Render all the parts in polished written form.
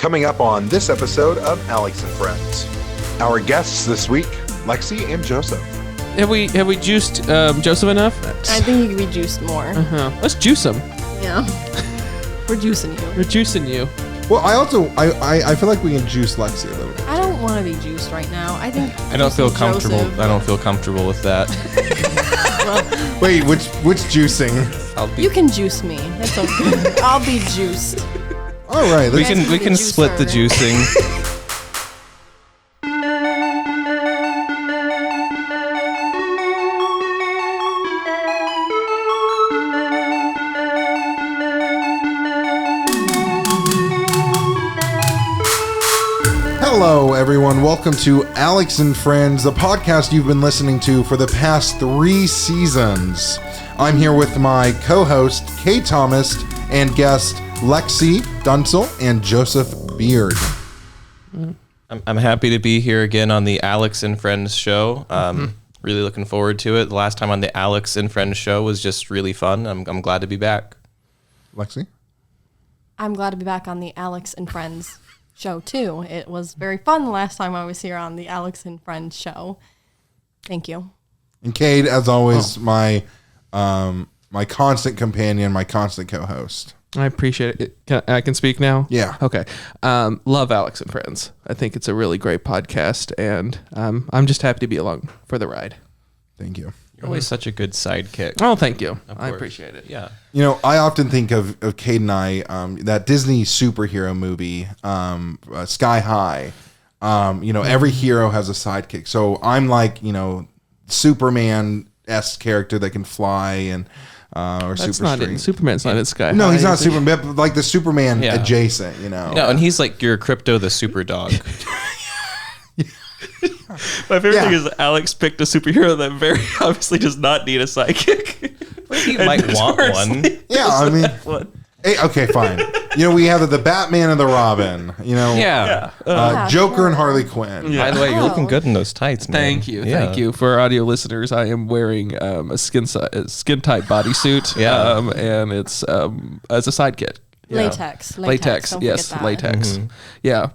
Coming up on this episode of Alex and Friends. Our guests this week, Lexi and Joseph. Have we juiced Joseph enough? I think he could be juiced more. Let's juice him. Yeah. We're juicing you. We're juicing you. Well, I feel like we can juice Lexi a little bit. I don't want to be juiced right now. I think I don't feel comfortable. Joseph. I don't feel comfortable with that. Well, Wait, which juicing? you can juice me. It's okay. I'll be juiced. All right, We let's, can split the juicing. Hello, everyone. Welcome to Alex and Friends, the podcast you've been listening to for the past 3 seasons. I'm here with my co-host, Cade Thomas, and guest, Lexi Dunsel and Joseph Beard. I'm happy to be here again on the Alex and Friends show. Really looking forward to it. The last time on the Alex and Friends show was just really fun. I'm glad to be back. Lexi? I'm glad to be back on the Alex and Friends show, too. It was very fun the last time I was here on the Alex and Friends show. Thank you. And Cade, as always, my constant companion, my constant co-host. I appreciate it. I can speak now? Yeah. Okay. Love Alex and Friends. I think it's a really great podcast, and I'm just happy to be along for the ride. Thank you. You're always such a good sidekick. Oh, thank you. Of I course. appreciate it. Yeah. You know, I often think of Cade and I, that Disney superhero movie, Sky High. Every hero has a sidekick. So I'm like, Superman-esque character that can fly and or That's super not strength. it. Superman's not in Sky No, High, he's not is he? Superman, but like the Superman Yeah. adjacent, No, and he's like your Crypto the Super Dog. My favorite Yeah. thing is Alex picked a superhero that very obviously does not need a sidekick. He might want one. Yeah, I mean, hey, okay, fine. We have the Batman and the Robin. Yeah. Joker sure. and Harley Quinn. By the way, you're Oh. looking good in those tights, man. Thank you, Yeah. thank you. For audio listeners, I am wearing a skin tight bodysuit. Yeah. And it's as a sidekick. Latex. Latex, Don't yes, forget that. latex. Yeah.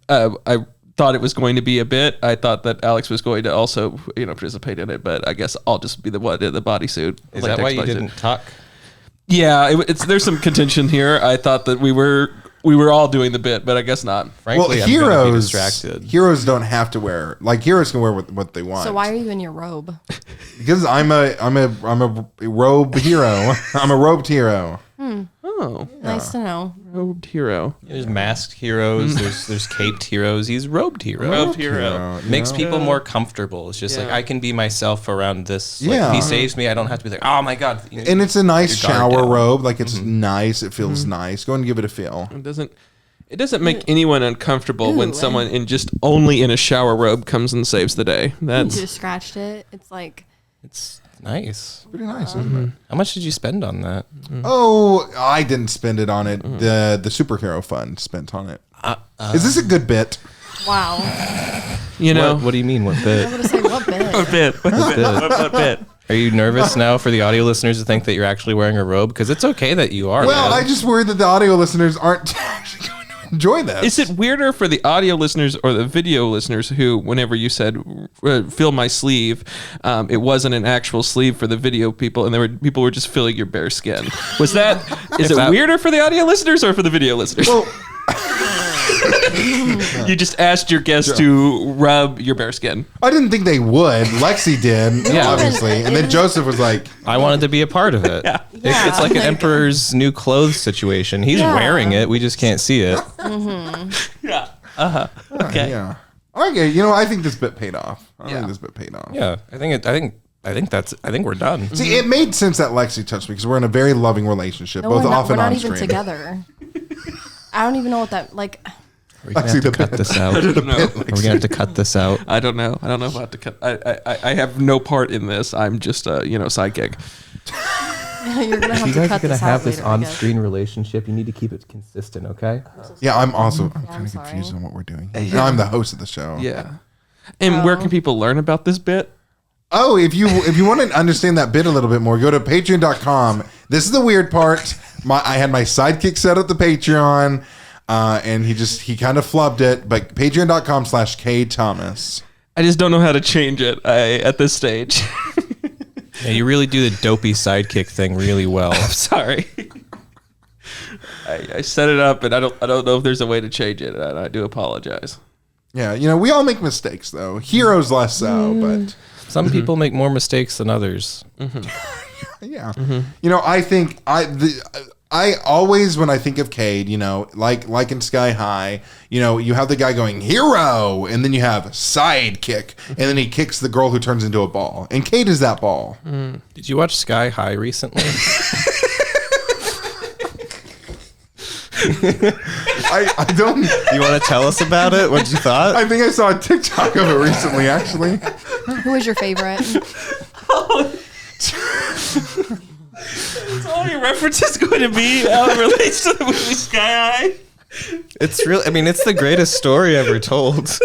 I thought it was going to be a bit. I thought that Alex was going to also, participate in it, but I guess I'll just be the one in the bodysuit. Is that why you didn't talk? Yeah, there's some contention here. I thought that we were all doing the bit, but I guess not. Frankly, Well, I'm gonna be heroes distracted. don't have to wear, like, heroes can wear what they want. So why are you in your robe? Because I'm a robe hero. I'm a robed hero. Oh, Nice to know. robed hero. There's masked heroes. There's caped heroes. He's robed hero. Robed hero. Makes people more comfortable. It's just like Yeah. I can be myself around this. Like, Yeah. he saves me. I don't have to be like, oh my god. And it's a nice Your guard shower down. robe. Like, it's nice. It feels nice. Go and give it a feel. It doesn't make anyone uncomfortable when Ooh. someone only in a shower robe comes and saves the day. You That's just scratched it. It's like, It's nice. Pretty nice, isn't it? How much did you spend on that? Oh, I didn't spend it on it. The superhero fund spent on it. Is this a good bit? wow. What do you mean? What I bit? was going to say, what bit? bit. What bit? Are you nervous now for the audio listeners to think that you're actually wearing a robe? Because it's okay that you are. Well, man. I just worry that the audio listeners aren't actually going to enjoy this. Is it weirder for the audio listeners or the video listeners who, whenever you said "fill my sleeve," it wasn't an actual sleeve for the video people, and people were just filling your bare skin? Was that? Is it weirder for the audio listeners or for the video listeners? Well, you just asked your guests to rub your bare skin. I didn't think they would. Lexi did, obviously. And then Joseph was like, I wanted to be a part of it. It's like an emperor's new clothes situation. He's wearing it. We just can't see it. Yeah. okay. Yeah. Okay, I think this bit paid off. I think this bit paid off. Yeah, I think we're done. See, it made sense that Lexi touched me because we're in a very loving relationship, No, both we're not, off and we're on not even screen. together. I don't even know what that, like, Are we gonna have Lexi, to the cut bit. this out? Are we gonna have to cut this out? I don't know. I don't know if I have to cut. I have no part in this. I'm just a sidekick. you're going to have You to guys are cut gonna this have out this later, I guess. on-screen relationship. You need to keep it consistent, okay? Yeah, I'm also I'm I'm kind of sorry. confused on what we're doing. No, I'm the host of the show. Yeah. And where can people learn about this bit? Oh, if you want to understand that bit a little bit more, go to patreon.com. This is the weird part. I had my sidekick set up the Patreon. and he kind of flubbed it. But patreon.com/Cade Thomas. I just don't know how to change it at this stage. Yeah, you really do the dopey sidekick thing really well. I'm sorry. I set it up, and I don't know if there's a way to change it, and I do apologize. Yeah, we all make mistakes though. Heroes less so, but Some people make more mistakes than others. yeah. I think I always, when I think of Cade, like in Sky High, you have the guy going hero, and then you have sidekick, and then he kicks the girl who turns into a ball, and Cade is that ball. Did you watch Sky High recently? I don't. You want to tell us about it? What you thought? I think I saw a TikTok of it recently, actually. Who is your favorite? That's all your reference is going to be how it relates to the movie Sky High. It's really. I mean, it's the greatest story ever told.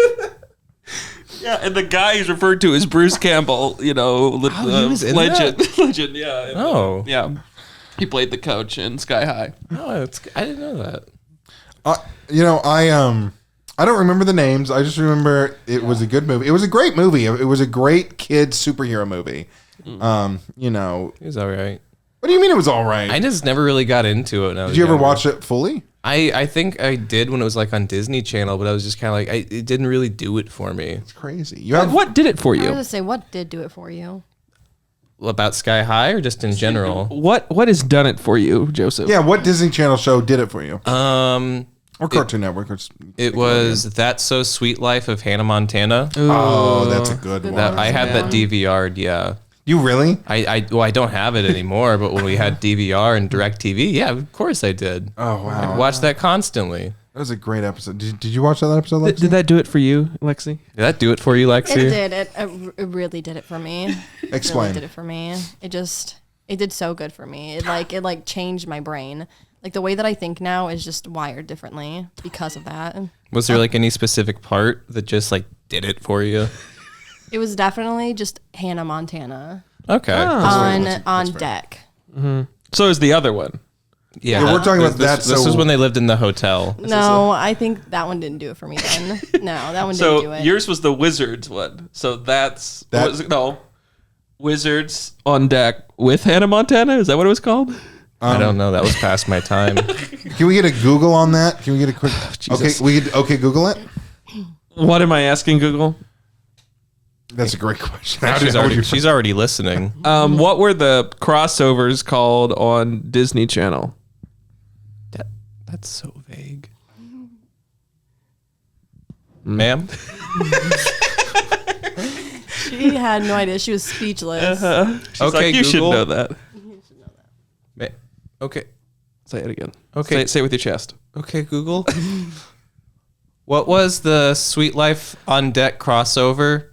Yeah, and the guy he's referred to is Bruce Campbell. he was in legend, legend. Yeah. Oh. Yeah. He played the coach in Sky High. Oh, I didn't know that. I don't remember the names. I just remember it was a good movie. It was a great movie. It was a great kid superhero movie. It was all right. What do you mean it was all right? I just never really got into it. When I was Did you ever younger. watch it fully? I think I did when it was like on Disney Channel, but I was just kind of like, it didn't really do it for me. It's crazy. You have What did it for I was you? gonna say, what did do it for you? About Sky High or just in general? What has done it for you, Joseph? Yeah, what Disney Channel show did it for you? Or Cartoon Network? It was That's So Sweet Life of Hannah Montana. Oh, that's a good one. That I had that DVR'd, yeah. You really? I don't have it anymore, but when we had DVR and DirecTV, yeah, of course I did. Oh, wow. I'd watch that constantly. That was a great episode. Did you watch that episode, Lexi? Did that do it for you, Lexi? Did that do it for you, Lexi? It did. It really did it for me. Explain. Really did it for me. It did so good for me. It changed my brain. Like the way that I think now is just wired differently because of that. Was there like any specific part that just like did it for you? It was definitely just Hannah Montana Okay. on deck. So is the other one. Yeah, We're talking about that. This was when they lived in the hotel. No, I think that one didn't do it for me then. No, that one didn't do So it. yours was the Wizards one. So that's That- Wizards on Deck with Hannah Montana. Is that what it was called? I don't know. That was past my time. Can we get a Google on that? Can we get a quick? Jesus. Okay, Google it. What am I asking Google? That's a great question. She's already listening. What were the crossovers called on Disney Channel? That's so vague. Ma'am? She had no idea. She was speechless. She's Okay, like, you should Google. know that. Okay. Say it again. Okay. Say it with your chest. Okay, Google. What was the Sweet Life on Deck crossover?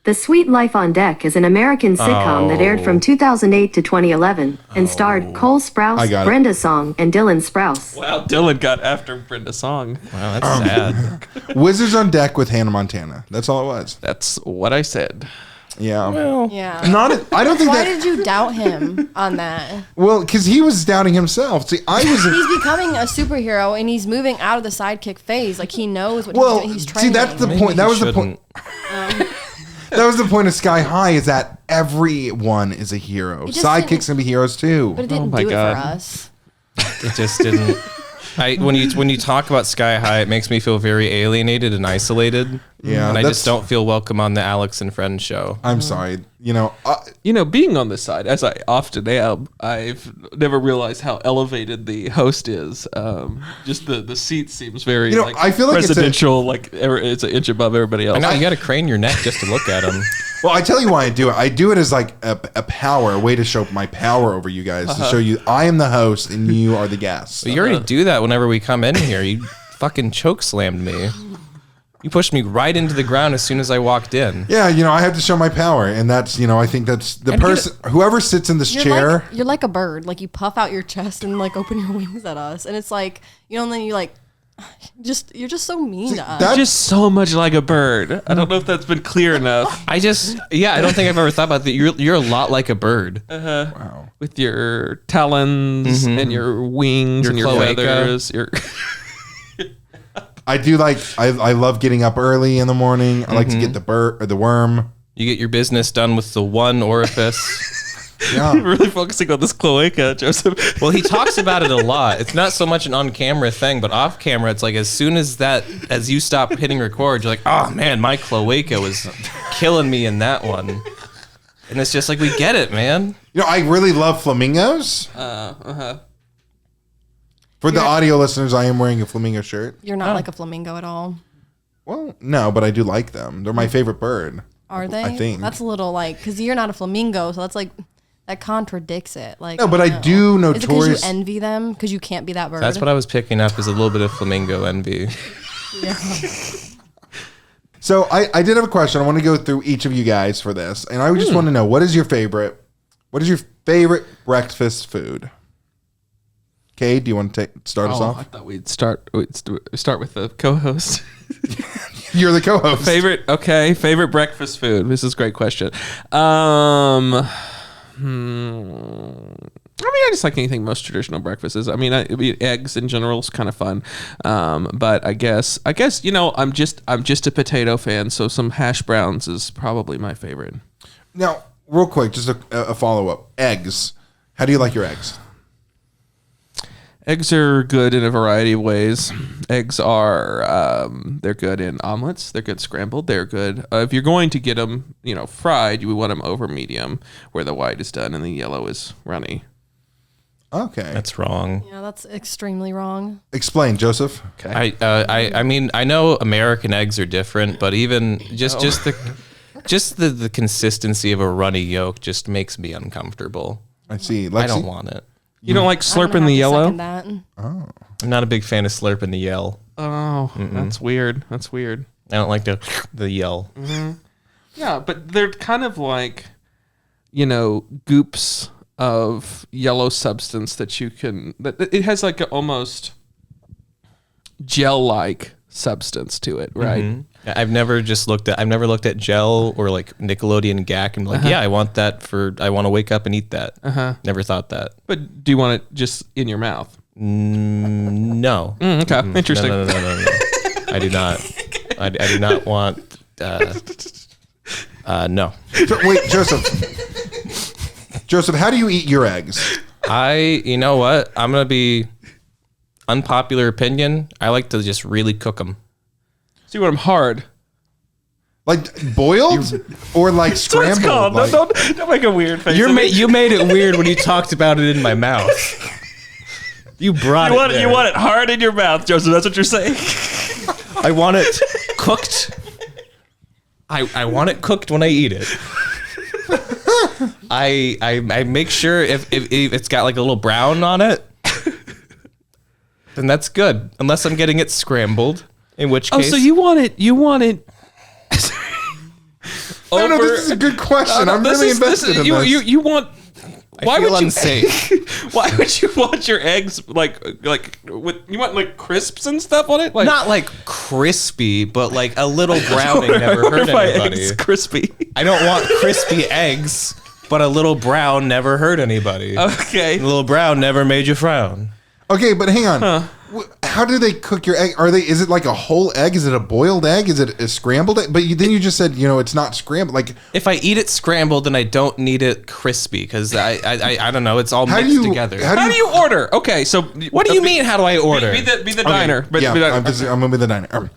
The Sweet Life on Deck is an American sitcom that aired from 2008 to 2011 and starred Cole Sprouse, I got it. Brenda Song, and Dylan Sprouse. Wow, Dylan got after Brenda Song. Wow, that's sad. Wizards on Deck with Hannah Montana. That's all it was. That's what I said. Yeah. Yeah. I don't think Why that. did you doubt him on that? Well, because he was doubting himself. See, I was. He's becoming a superhero and he's moving out of the sidekick phase. Like he knows what Well, he's doing. He's see, training. that's the point. That was the point. That was the point of Sky High. Is that everyone is a hero. just Sidekicks didn't- can be heroes too. But it didn't my do it God. for us. It just didn't. When you talk about Sky High, it makes me feel very alienated and isolated. Yeah, and I that's- just don't feel welcome on the Alex and Friends show. I'm sorry. Being on this side, as I often am, I've never realized how elevated the host is. Just the seat seems very I feel like it's a- presidential, it's an inch above everybody else. I know you got to crane your neck just to look at them. Well, I tell you why I do it. I do it as like a power, a way to show my power over you guys, to show you I am the host and you are the guests. But you already do that whenever we come in here. You fucking choke slammed me. You pushed me right into the ground as soon as I walked in. Yeah, I have to show my power, and that's I think that's the person whoever sits in this chair. You're like a bird. Like you puff out your chest and like open your wings at us, and it's like and then you like, you're just so mean to us. that- just so much like a bird. I don't know if that's been clear enough. I don't think I've ever thought about that. You're a lot like a bird. Wow. With your talons and your wings Your and your cloaca. feathers. I do like. I love getting up early in the morning. I like to get the worm. You get your business done with the one orifice. Yeah. Really focusing on this cloaca, Joseph. Well, he talks about it a lot. It's not so much an on-camera thing, but off-camera, it's like as soon as you stop hitting record, you're like, oh man, my cloaca was killing me in that one. And it's just like, we get it, man. I really love flamingos. For the audio listeners, I am wearing a flamingo shirt. You're not like a flamingo at all. Well, no, but I do like them. They're my favorite bird. Are they? I think. That's a little like, because you're not a flamingo, so that's like, that contradicts it. Like, No, but I do Is it because notorious. you envy them? Because you can't be that bird? That's what I was picking up, is a little bit of flamingo envy. So I did have a question. I want to go through each of you guys for this, and I just want to know, what is your favorite breakfast food? Cade, do you want to start us I off? thought we'd start with the co-host. You're the co-host. Favorite breakfast food. This is a great question. I just like anything most traditional breakfasts. I mean, eggs in general is kind of fun. But I guess I'm just a potato fan, so some hash browns is probably my favorite. Now, real quick, just a follow-up. Eggs. How do you like your eggs? Eggs are good in a variety of ways. Eggs are, they're good in omelets. They're good scrambled. They're good. If you're going to get them, fried, you want them over medium, where the white is done and the yellow is runny. Okay. That's wrong. Yeah, that's extremely wrong. Explain, Joseph. Okay. I mean, I know American eggs are different, but even just the consistency of a runny yolk just makes me uncomfortable. I see. I don't want it. You don't like I'm gonna slurping have the to yellow? second that. I'm not a big fan of slurping the yell. Oh, that's weird. That's weird. I don't like the yell. Yeah, but they're kind of like, goops of yellow substance that it has like an almost gel-like substance to it, right? Mm-hmm. I've never looked at gel or like Nickelodeon GAC and be like, yeah, I want to wake up and eat that. Never thought that. But do you want it just in your mouth? No. Okay, interesting. No. I do not. I do not want. No. So, wait, Joseph, how do you eat your eggs? You know what? I'm gonna be unpopular opinion. I like to just really cook them. So you want them hard? Like boiled or like scrambled? It's called. Like, Don't make a weird face. You made it weird when you talked about it in my mouth. You brought it there. You want it hard in your mouth, Joseph. That's what you're saying. I want it cooked. I want it cooked when I eat it. I make sure if it's got like a little brown on it, then that's good. Unless I'm getting it scrambled, in which case. Oh, so you want it? no, this is a good question. I'm really invested in this. You want? Why would you unsafe? Why would you want your eggs like with? You want like crisps and stuff on it? Like, Not like crispy, but like a little browning never hurt anybody. Eggs crispy. I don't want crispy eggs, but a little brown never hurt anybody. Okay. A little brown never made you frown. Okay, but hang on. How do they cook your egg? Is it like a whole egg? Is it a boiled egg? Is it a scrambled egg? But then you just said, it's not scrambled. Like, If I eat it scrambled, then I don't need it crispy because I don't know. It's all mixed together. How do you order? Okay, so What do you mean? How do I order? Be the diner. I'm gonna be the diner.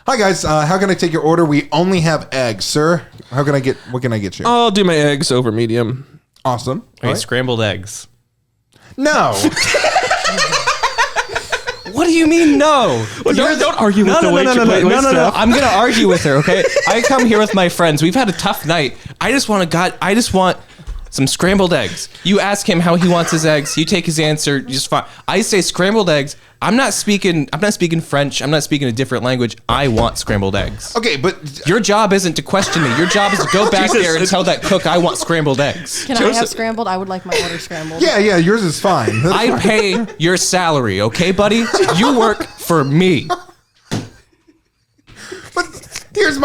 Hi guys, how can I take your order? We only have eggs, sir. What can I get you? I'll do my eggs over medium. Awesome. Okay, All right. scrambled eggs. No. What do you mean no? Don't argue with the No. waitress. I'm gonna argue with her. Okay, I come here with my friends. We've had a tough night. I just want some scrambled eggs. You ask him how he wants his eggs. You take his answer. Just fine. I say scrambled eggs. I'm not speaking French. I'm not speaking a different language. I want scrambled eggs. Okay, but Your job isn't to question me. Your job is to go back there and tell that cook I want scrambled eggs. Can I have scrambled? I would like my order scrambled. yeah, yours is fine. That's I fine. pay your salary, okay, buddy? You work for me. But here's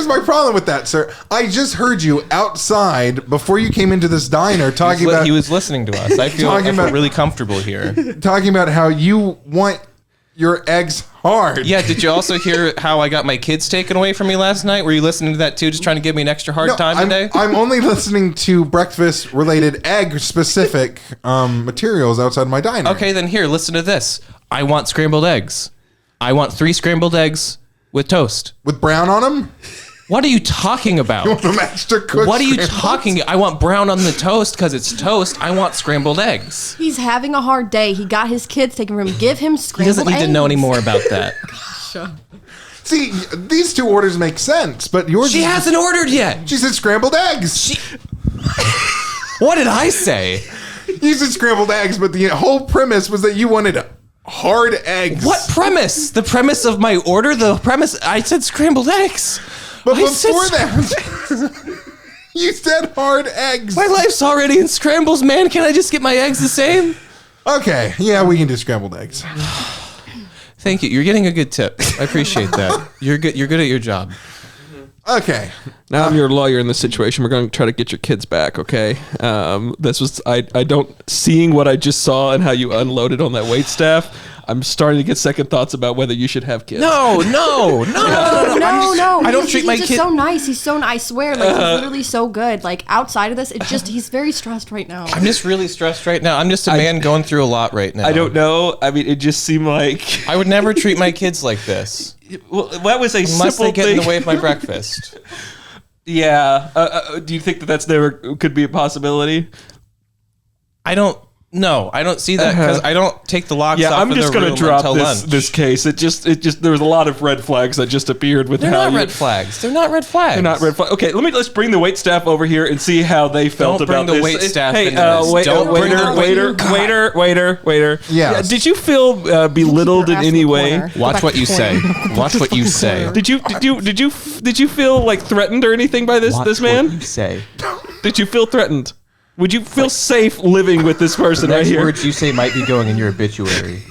my problem with that, sir. I just heard you outside before you came into this diner talking about He was listening to us. I feel really comfortable here. talking about how you want your eggs hard. Yeah, did you also hear how I got my kids taken away from me last night? Were you listening to that too, just trying to give me an extra hard time today? I'm only listening to breakfast-related egg-specific materials outside my dining room. Okay, then here, listen to this. I want scrambled eggs. I want 3 scrambled eggs with toast. With brown on them? What are you talking about? You want them extra cooked? What are you scrambled? talking? I want brown on the toast because it's toast. I want scrambled eggs. He's having a hard day. He got his kids taken from him. Give him He scrambled doesn't need to know any more about that. See, these 2 orders make sense, but yours... She hasn't ordered yet. She said scrambled eggs. What did I say? You said scrambled eggs, but the whole premise was that you wanted hard eggs. What premise? The premise of my order? The premise... I said scrambled eggs. But I said before that, you said hard eggs. My life's already in scrambles, man. Can I just get my eggs the same? Okay, yeah, we can do scrambled eggs. Thank you. You're getting a good tip. I appreciate that. You're good. You're good at your job. Okay. Now I'm your lawyer in this situation. We're going to try to get your kids back, okay? This was I don't seeing what I just saw and how you unloaded on that wait staff. I'm starting to get second thoughts about whether you should have kids. No. No. I don't treat my He's kid. just so nice. He's so nice. I swear, like he's literally so good. Like outside of this, it's just he's very stressed right now. I'm just really stressed right now. I'm just a man going through a lot right now. I don't know. I mean, it just seemed like I would never treat my kids like this well, that was a unless simple they get thing. in the way of my breakfast. Yeah. Do you think that's never could be a possibility? I don't see that because I don't take the locks off I'm of just the going room to drop until lunch. this case. It just there was a lot of red flags that just appeared with They're how not you, red flags. They're not red flags. They're not red flags. Okay, let's bring the wait staff over here and see how they felt Don't bring about the this. wait staff Hey, into this. Don't bring the waiter. Yes. Did you feel belittled in Ass any in the way? corner. Go Watch back what to you the say. corner. Watch what you say. Did you feel like threatened or anything by this man? What you say. Did you feel threatened? Would you feel safe living with this person right Next here? words you say might be going in your obituary.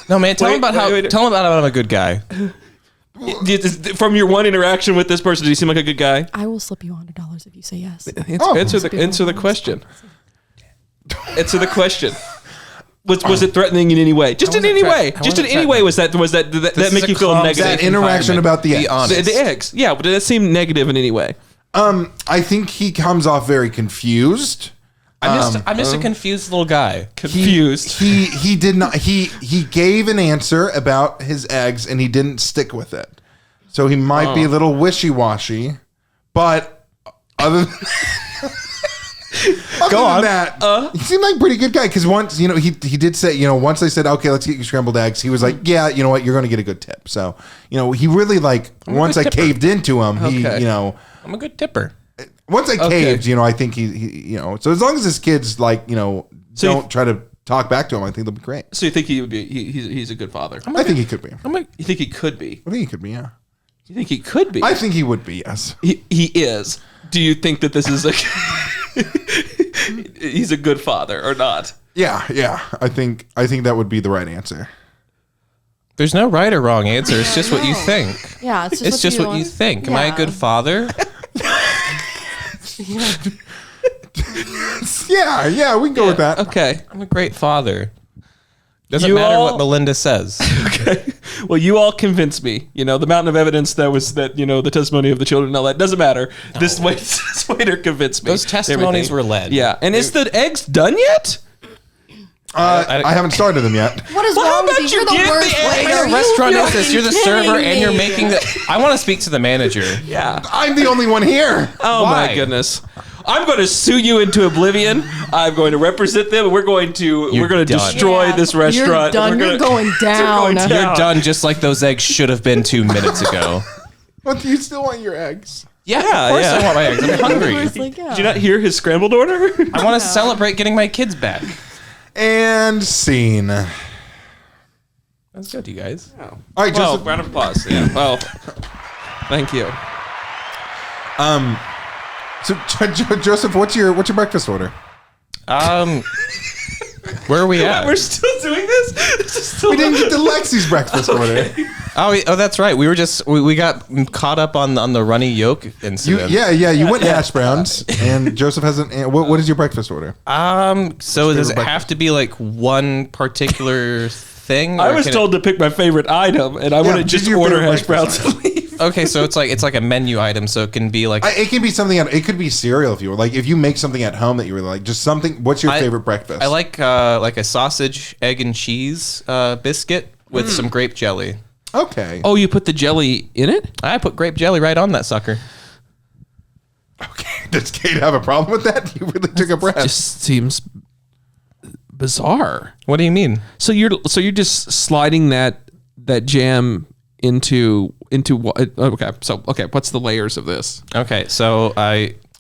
No, man. Tell him about wait. how I'm a good guy. From your one interaction with this person, do you seem like a good guy? I will slip you $100 if you say yes. Answer the question. Answer the question. Was it threatening in any way? Just in any way. Just in any way. Did that make you feel negative? That interaction about the eggs. honest. The eggs. Yeah, but did that seem negative in any way? I think he comes off very confused. I'm just a confused little guy. Confused. He did not. He gave an answer about his eggs and he didn't stick with it. So he might be a little wishy-washy. But other than that, he seemed like a pretty good guy. Because once, he did say, once they said, okay, let's get you scrambled eggs, he was like, yeah, you know what, you're going to get a good tip. So, he really once I caved into him, Okay. I'm a good tipper. once I caved, I think he so as long as his kids don't try to talk back to him, I think they'll be great. So you think he would be? He's a good father. I think he could be. You think he could be? I think he could be, yeah. You think he could be? I think he would be, yes. He is. Do you think that this is he's a good father or not? Yeah. I think that would be the right answer. There's no right or wrong answer. It's just what you think. Yeah, It's just what you think. Am I a good father? Yeah, we can go with that. Okay. I'm a great father. Doesn't You matter all- what Melinda says. Okay. Well, you all convinced me. The mountain of evidence that the testimony of the children and all that doesn't matter. This waiter convinced me. Those testimonies Everything. were led. Yeah. And is the eggs done yet? I haven't started them yet. What is Well, how wrong with about you? you You're the give worst the eggs? What waiter. kind of restaurant is this? You're the server kidding and you're me. making the... I want to speak to the manager. Yeah. I'm the only one here. Oh Why? my goodness. I'm going to sue you into oblivion. I'm going to represent them. We're going to done. destroy this restaurant. You're done. We're You're gonna- going down. down. You're done just like those eggs should have been 2 minutes ago. But do you still want your eggs? Yeah, of course yeah. I want my eggs. I'm hungry. It's like, yeah. Did you not hear his scrambled order? I want to celebrate getting my kids back. And scene. All That's good, you guys. right, Well, Joseph. round of applause. Yeah. Well, thank you. So, Joseph, what's your breakfast order? Where are we at? We're still doing this? This is still We didn't get to Lexi's breakfast order. Oh, that's right. We were we got caught up on the runny yolk incident. You went hash browns, and Joseph hasn't. What is your breakfast order? So does it have to be like one particular thing? I or was can told to pick my favorite item, and I want to choose just your order favorite hash browns breakfast and leave. Okay, so it's like a menu item, so it can be like It can be something. It could be cereal if you were like. If you make something at home that you really like, just something. What's your favorite breakfast? I like a sausage, egg, and cheese biscuit with some grape jelly. Okay. Oh, you put the jelly in it? I put grape jelly right on that sucker. Okay. Does Cade have a problem with that? You really took a breath. Just seems bizarre. What do you mean? So you're just sliding that jam into what? Okay, what's the layers of this? Okay, so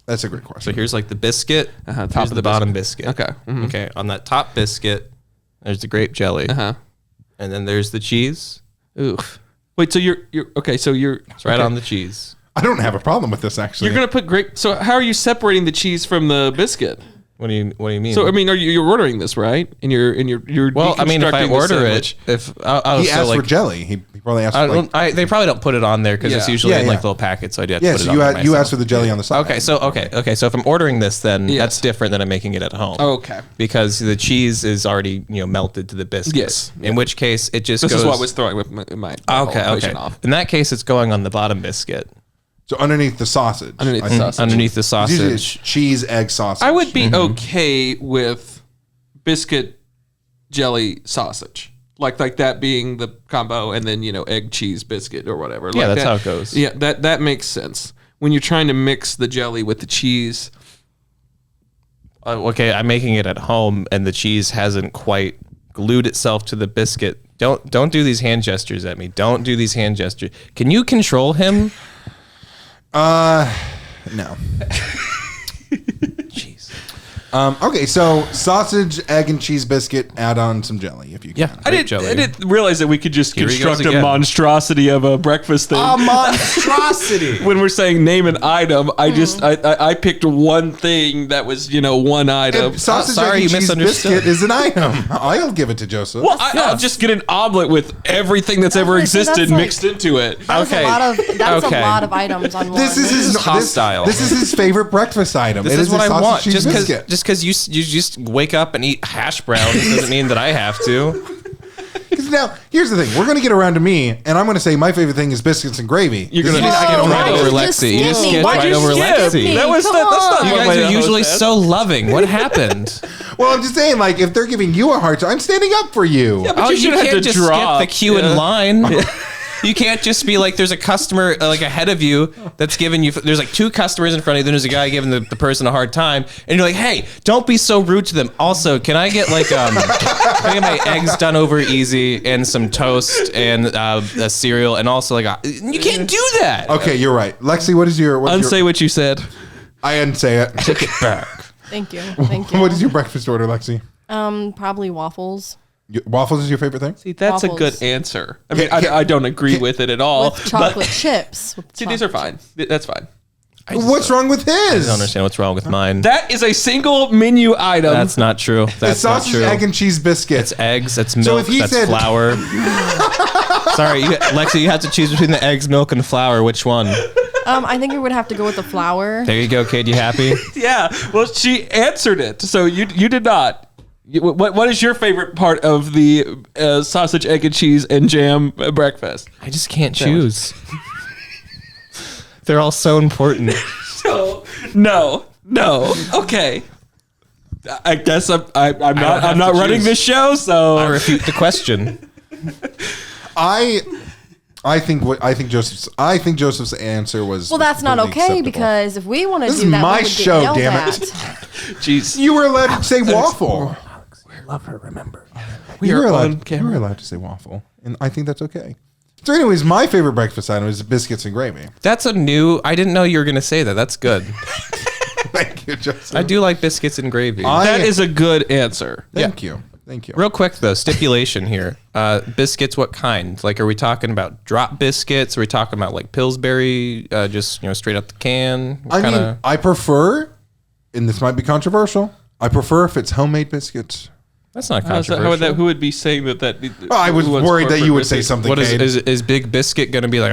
That's a great question. so here's like the biscuit. Top Here's of the the bottom biscuit. Okay. Mhm. Okay, on that top biscuit, there's the grape jelly, Uh-huh. and then there's the cheese. Oof. Wait, so you're okay, so you're It's right on the cheese. I don't have a problem with this actually. You're gonna put grape. So how are you separating the cheese from the biscuit? What do you mean? So I mean, you're ordering this right? And you're well, I mean, if I deconstructing the order sandwich. it, if he so asked like for jelly. He probably asked. I For like, don't, they probably don't put it on there because it's Yeah. usually Yeah, in like yeah. little packets. So I do have to yeah, put so it you on there you myself. asked for the jelly on the side. Okay, so if I'm ordering this, then Yes. that's different than I'm making it at home. Okay. Because the cheese is already melted to the biscuit. Yes. In which case it just This goes. is what was throwing with my whole okay. equation off. In that case, it's going on the bottom biscuit, So underneath the sausage. Underneath the sausage. underneath the It's usually a sausage. cheese, egg, sausage. I would be okay with biscuit jelly sausage. Like that being the combo, and then egg cheese biscuit or whatever. Yeah, Like that's that- how it goes. Yeah, that makes sense. When you're trying to mix the jelly with the cheese, Okay, I'm making it at home, and the cheese hasn't quite glued itself to the biscuit. Don't do these hand gestures at me. Don't do these hand gestures. Can you control him? No. Jeez. Okay, so sausage, egg, and cheese biscuit. Add on some jelly if you can. Yeah, I grape didn't realize that we could just Here he construct goes a again. monstrosity of a breakfast thing. monstrosity. When we're saying name an item, I picked one thing that was And one item. sausage, sorry, egg, you and cheese misunderstood. biscuit is an item. I'll give it to Joseph. Well, I'll just get an omelet with everything that's ever was gonna say, existed that's like- mixed into it. That's Okay. That's Okay. a lot of items on one. This is his hostile. This is his favorite breakfast item. This It is what a I sausage want. cheese Just biscuit. because you just wake up and eat hash browns doesn't mean that I have to. Because now, here's the thing. We're going to get around to me, and I'm going to say my favorite thing is biscuits and gravy. You're This gonna is- just I get skip around right to over it. Lexi. You just skip me. skipped Why'd right you over skip Lexi. me? That was Come that's not on. You what guys my are host usually said. so loving. What happened? Well, I'm just saying, like, if they're giving you a hard time, I'm standing up for you. Yeah, but you should have can't to just drop. skip the queue in line. You can't just be like, there's a customer like ahead of you that's giving you. There's like two customers in front of you. Then there's a guy giving the person a hard time, and you're like, hey, don't be so rude to them. Also, can I get like can I get my eggs done over easy and some toast and a cereal and also like you can't do that. Okay, you're right. Lexi, what is your... Unsay what you said. I unsay it. Take it back. Thank you. Thank you. What is your breakfast order, Lexi? Probably waffles Waffles is your favorite thing? See, that's a Waffles. good answer. I mean, I don't agree with it at all. with chocolate chips. With See, these are fine. That's fine. What's wrong with his? I don't understand what's wrong with mine. That is a single menu item. That's not true. It's That's not sausage, true. egg, and cheese biscuit. It's eggs. It's milk. if he That's said- flour. Sorry, Lexi, you have to choose between the eggs, milk, and flour. Which one? I think we would have to go with the flour. There you go, Cade. You happy? Yeah. Well, she answered it, so you did not. What is your favorite part of the sausage, egg, and cheese and jam breakfast? I just can't choose. They're all so important. So no. Okay. I guess I'm have not to running choose. this show, so I refute the question. I think Joseph's answer was... Well, that's not completely okay acceptable. because if we want to This do is that, my we would show, get yelled damn it. at. jeez. You were allowed to say waffle. Love her, remember. You were on allowed, you camera. were allowed to say waffle, and I think that's okay. So anyways, my favorite breakfast item is biscuits and gravy. That's a new. I didn't know you were going to say that. That's good. Thank you, Joseph. I do like biscuits and gravy. That is a good answer. Thank you. Real quick though, stipulation here. Biscuits, what kind? Like, are we talking about drop biscuits? Are we talking about like Pillsbury, just straight out the can? What I kinda- mean, I prefer, and this might be controversial, I prefer if it's homemade biscuits. that's not How controversial. who would be saying that? Well, I was who wants worried that you corporate would say biscuits? something. What Cade. is Big Biscuit going to be like?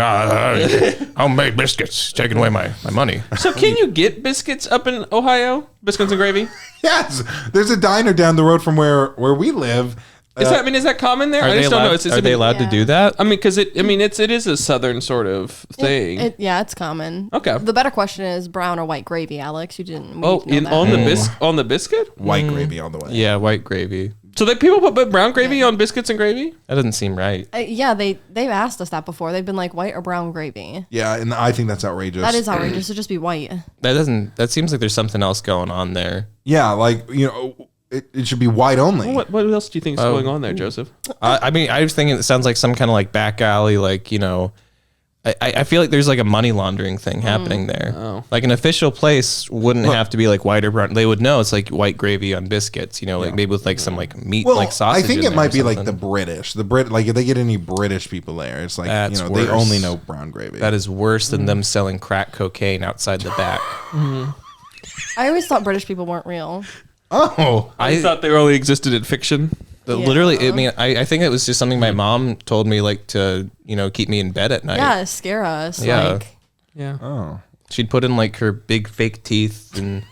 Homemade biscuits taking away my money. So can you get biscuits up in Ohio? Biscuits and gravy? Yes, there's a diner down the road from where we live Is that common there? I just don't know. Are they allowed to do that? I mean, because it is a southern sort of thing. Yeah, it's common. Okay. The better question is brown or white gravy, Alex. You didn't. On the biscuit? White gravy all the way. Yeah, white gravy. So people put brown gravy on biscuits and gravy? That doesn't seem right. Yeah, they've asked us that before. They've been like white or brown gravy. Yeah, and I think that's outrageous. That is outrageous. To just be white. That seems like there's something else going on there. Yeah, like, it should be white only. Well, what else do you think is going on there, Joseph? I mean, I was thinking it sounds like some kind of like back alley, like, I feel like there's like a money laundering thing happening there. Oh. Like an official place wouldn't have to be like white or brown. They would know it's like white gravy on biscuits, like maybe with like some like meat, like sausage. I think in it there might or be like something. the British. Like if they get any British people there, it's like, That's they worse. only know brown gravy. That is worse than them selling crack cocaine outside the back. I always thought British people weren't real. Oh. I thought they only existed in fiction. Literally, I mean, I think it was just something my mom told me, like to keep me in bed at night. Yeah, scare us. Yeah. Like, Yeah. Oh. She'd put in like her big fake teeth, and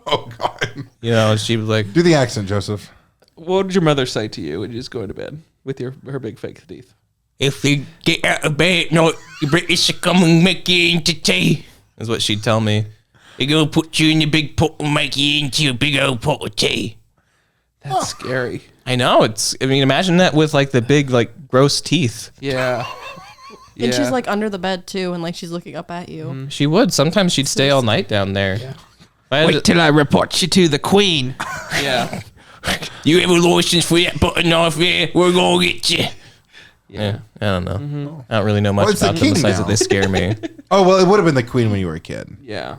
Oh, God. she was like, Do the accent, Joseph. What did your mother say to you when you just go to bed with her big fake teeth? "If you get out of bed, no, the British will come and make you into tea." Is what she'd tell me. They're gonna put you in your big pot and make you into a big old pot of tea. That's scary. I know. Imagine that with like the big, like gross teeth. Yeah. and she's like under the bed too, and like she's looking up at you. She would. Sometimes she'd stay all night down there. Yeah. Wait till I report you to the Queen. Yeah. You have a license for that button off here? We're gonna get you. Yeah. I don't know. I don't really know much Well, it's the about them king besides now. that they scare me. Oh, well, it would have been the queen when you were a kid. Yeah.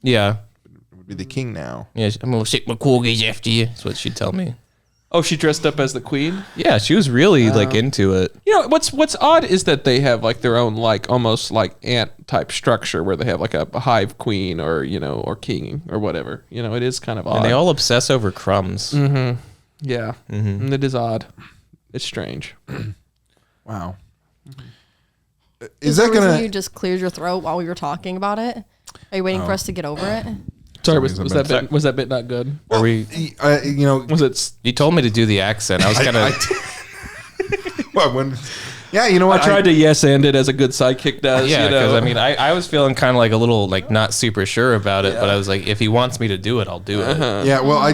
Yeah. It would be the king now. Yeah. I'm gonna stick my corgis after you. That's what she'd tell me. Oh, she dressed up as the Queen? Yeah, she was really like into it. What's odd is that they have like their own like almost like ant type structure where they have like a hive queen or or king or whatever. It is kind of odd. And they all obsess over crumbs. Yeah. And it is odd. It's strange. Wow. Is that there a reason gonna? you just cleared your throat while we were talking about it? Are you waiting for us to get over it? Sorry, was that bit not good? Are we? Was it? You told me to do the accent. I was kind of. Yeah, you know what? I tried to yes and it as a good sidekick does. Yeah, because I was feeling kind of like a little like not super sure about it, but I was like, if he wants me to do it, I'll do it. Yeah, well, I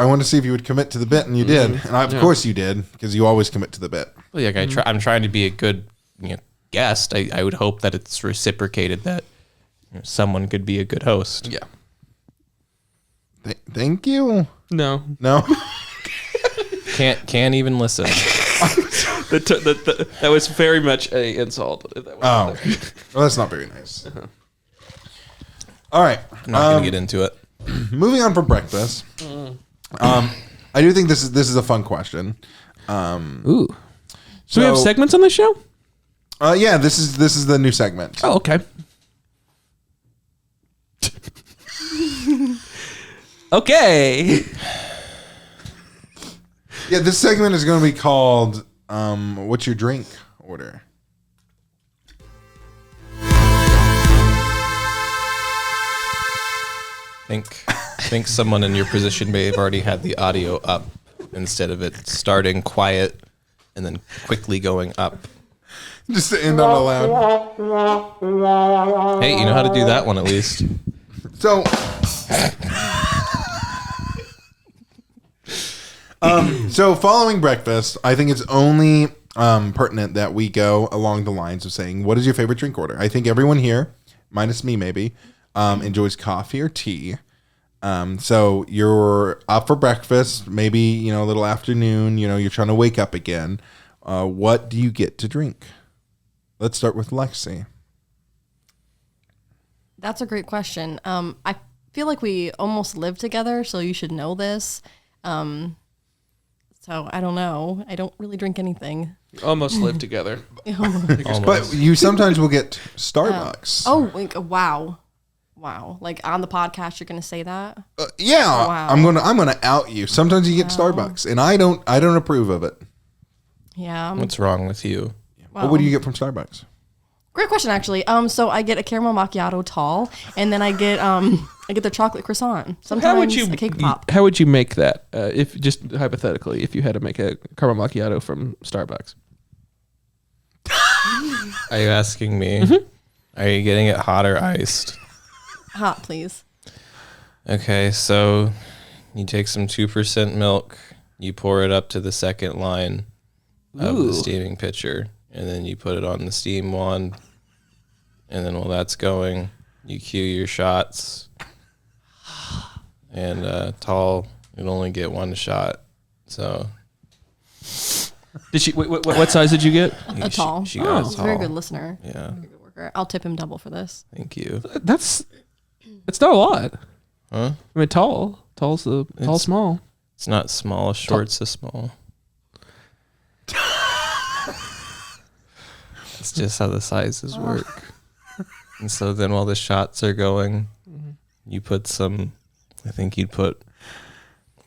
wanted to see if you would commit to the bit, and you did, and of course you did, because you always commit to the bit. Well, like I'm trying to be a good guest. I would hope that it's reciprocated that someone could be a good host. Yeah. Thank you. No. Can't even listen. That was very much a insult. Well, that's not very nice. All right, I'm not gonna get into it. moving on from breakfast. I do think this is a fun question. Ooh. So we have segments on the show? Yeah, this is the new segment. Oh, okay. Okay. Yeah, this segment is going to be called "What's Your Drink Order?" I think someone in your position may have already had the audio up instead of it starting quiet and then quickly going up. Just to end on a loud. Hey, you know how to do that one at least. So, so following breakfast, I think it's only pertinent that we go along the lines of saying, "What is your favorite drink order?" I think everyone here, minus me maybe, enjoys coffee or tea. So you're up for breakfast, maybe a little afternoon. You're trying to wake up again. What do you get to drink? Let's start with Lexi. That's a great question. I feel like we almost live together, so you should know this. So I don't know. I don't really drink anything. Almost live together. But you sometimes will get Starbucks. Wow. Like on the podcast, you're gonna say that? Yeah, Wow. I'm gonna out you. Sometimes you get Starbucks, and I don't approve of it. Yeah. What's wrong with you? What would you get from Starbucks? Great question, actually. So I get a caramel macchiato tall, and then I get the chocolate croissant. Sometimes a cake pop. How would you make that? If just hypothetically, if you had to make a caramel macchiato from Starbucks. Are you asking me? Are you getting it hot or iced? Hot, please. Okay, so you take some 2% milk, you pour it up to the second line of the steaming pitcher, and then you put it on the steam wand, and then while that's going, you cue your shots. And tall, you'd only get one shot. So Did she? What size did you get? A tall. She got a He's a tall. very good listener. Yeah, Very good worker. I'll tip him double for this. thank you. That's not a lot. Huh? I mean, tall small. It's not small. Short's a small. It's just how the sizes work. And so then while the shots are going, you put some, I think you'd put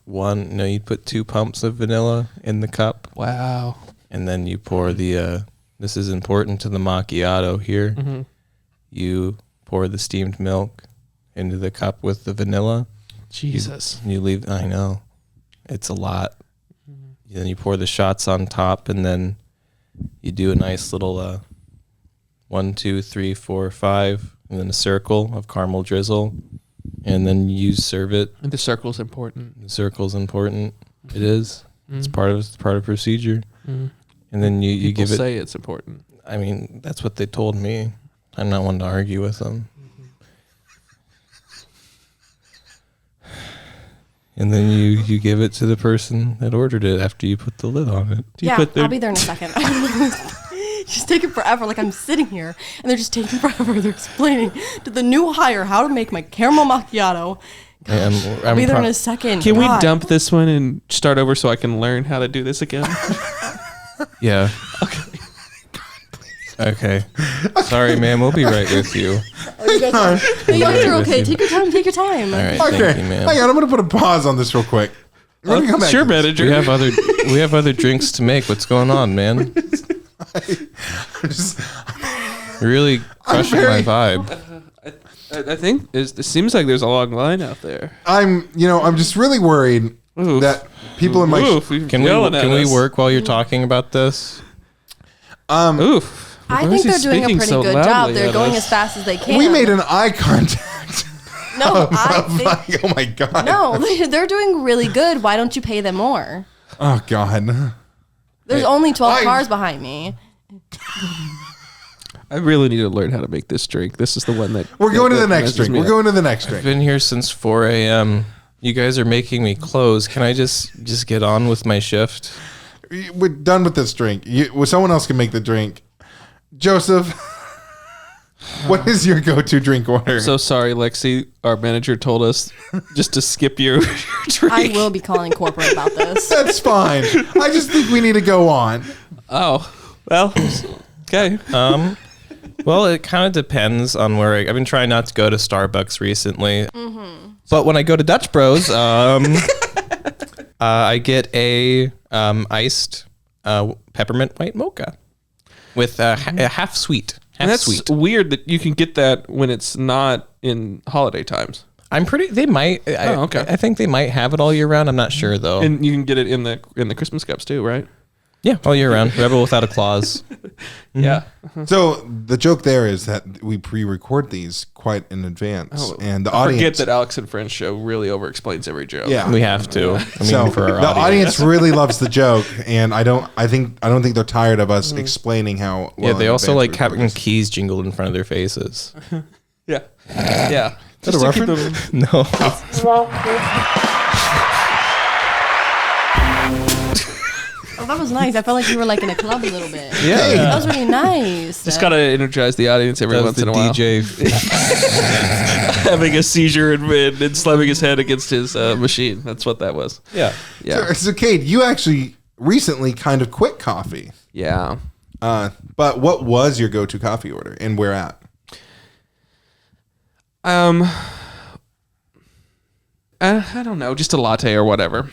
you'd put 2 pumps of vanilla in the cup. Wow. And then you pour this is important to the macchiato here. You pour the steamed milk into the cup with the vanilla. Jesus. You leave, I know, it's a lot. Then you pour the shots on top, and then you do a nice little 1, 2, 3, 4, 5, and then a circle of caramel drizzle, and then you serve it. And the circle's important. The circle's important. It is. It's part of procedure. And then you People give it. say it's important. I mean, that's what they told me. I'm not one to argue with them. And then you give it to the person that ordered it after you put the lid on it. I'll be there in a second. Just taking forever. Like I'm sitting here, and they're just taking forever. They're explaining to the new hire how to make my caramel macchiato. I'll be there in a second. Can we dump this one and start over so I can learn how to do this again? Yeah. Okay. Sorry, ma'am. We'll be right with you. No, you're okay. Take your time. Take your time. All right. Okay, Thank you, ma'am. hang on. I'm going to put a pause on this real quick. Let me come back Sure, to this. manager. We have other drinks to make. What's going on, man? You're really crushing my vibe. I think it seems like there's a long line out there. I'm just really worried Oof. that people in my Oof, Can we work while you're talking about this? Oof. I Why think is he they're doing a speaking pretty so good job. loudly They're at going us? as fast as they can. we made an eye contact. No, I of think like, oh my god. no. They're doing really good. Why don't you pay them more? Oh god. There's only 12 cars behind me. I really need to learn how to make this drink. This is the one that We're going to the that next messes drink. me We're up. going to the next I've drink. been here since 4 a.m. You guys are making me close. Can I just get on with my shift? We're done with this drink. Someone else can make the drink. Joseph, what is your go-to drink order? So sorry, Lexi. Our manager told us just to skip your drink. I will be calling corporate about this. That's fine. I just think we need to go on. Oh, well, okay. Well, it kind of depends on where I've been trying not to go to Starbucks recently. But when I go to Dutch Bros, I get a iced peppermint white mocha with a half sweet. And that's sweet. weird that you can get that when it's not in holiday times. They might. okay. I think they might have it all year round. I'm not sure though. And you can get it in the Christmas cups too, right? Yeah, all year round. Rebel without a clause. Yeah. So the joke there is that we pre-record these quite in advance, and the I forget audience. that Alex and Friends show really over-explains every joke. Yeah. We have to. I mean, So for our the audience. audience really loves the joke, and I don't think they're tired of us explaining how. Yeah, they in also advance like we having record this. keys jingled in front of their faces. Yeah. Yeah. Is that a to keep reference? them- No. Oh, that was nice. I felt like you were like in a club a little bit. Yeah. That was really nice. Just gotta energize the audience every That once was the in a while. DJ. Having a seizure and slamming his head against his machine. That's what that was. Yeah. Yeah. So, Cade, you actually recently kind of quit coffee. Yeah. But what was your go-to coffee order, and where at? I don't know, just a latte or whatever.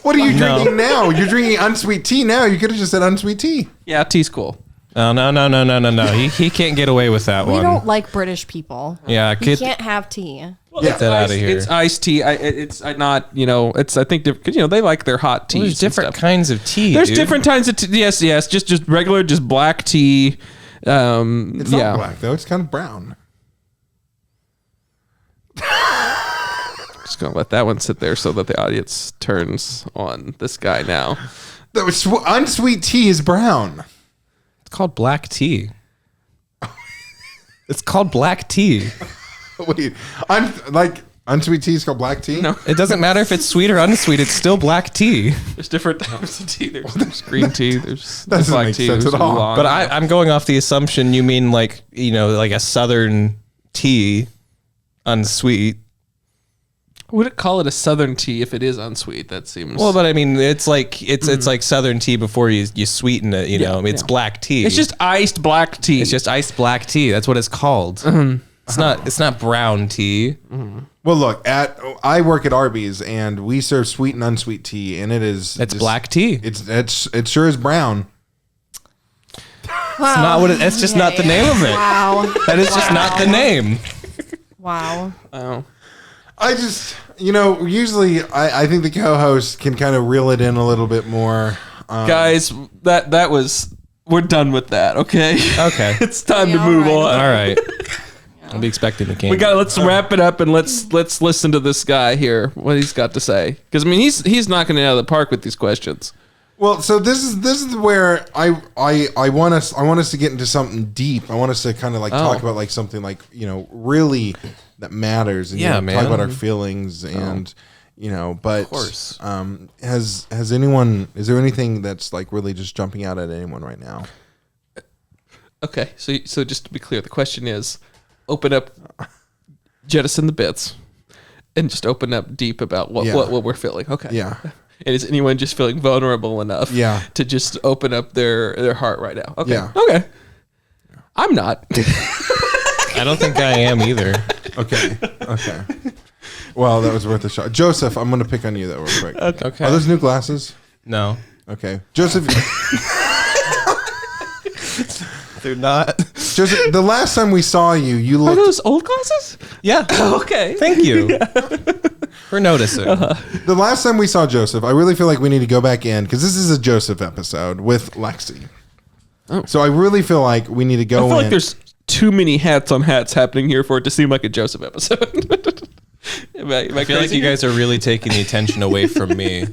What are you No. drinking now? You're drinking unsweet tea now. You could have just said unsweet tea. Yeah, tea's cool. Oh, no. He can't get away with that We one. don't like British people. Yeah, You can't have tea. get that out of here. It's iced tea. It's not, it's, I think, because, they like their hot teas. There's different kinds of tea. There's dude. different kinds of tea. Yes. Just regular, just black tea. It's not black though. It's kind of brown. Just going to let that one sit there so that the audience turns on this guy now. Unsweet tea is brown. It's called black tea. It's called black tea. Wait, unsweet tea is called black tea? No. It doesn't matter if it's sweet or unsweet. It's still black tea. There's different types of tea. There's green tea. There's doesn't black make tea. sense There's at all. oolong. But I'm going off the assumption you mean like a southern tea, unsweet. Would call it a southern tea if it is unsweet? That seems. Well, but I mean, it's like southern tea before you sweeten it. It's black tea. it's just iced black tea. It's just iced black tea. That's what it's called. It's not brown tea. Well, look, I work at Arby's and we serve sweet and unsweet tea, and it's black tea. It sure is brown. It's not what it's just not the name of it. Wow. That is just not the name. Wow. Oh. I just, usually I think the co-host can kind of reel it in a little bit more. Guys, that was. We're done with that. Okay. Okay. It's time to Yeah, move all on. All right. I'll be expecting the candy. Let's wrap it up and let's listen to this guy here, what he's got to say. Because he's knocking it out of the park with these questions. Well, so this is where I want us to get into something deep. I want us to kind of talk about something really that matters, and man. talk about our feelings and but of course. Is there anything that's really just jumping out at anyone right now? Okay, so just to be clear, the question is, open up, jettison the bits, and just open up deep about what we're feeling. Okay. Yeah. And is anyone just feeling vulnerable enough to just open up their heart right now? Okay. Yeah. Okay. I'm not. I don't think I am either. Okay. Well, that was worth a shot. Joseph, I'm going to pick on you, though, real quick. Okay. Are those new glasses? No, Okay. Joseph, they're not. Joseph, the last time we saw you, you Are looked... those old glasses? Yeah. Okay. Thank you for noticing. The last time we saw Joseph, I really feel like we need to go back in, because this is a Joseph episode with Lexi. Oh. So I really feel like we need to go I feel in. like there's too many hats on hats happening here for it to seem like a Joseph episode. Am I I feel like you guys are really taking the attention away from me.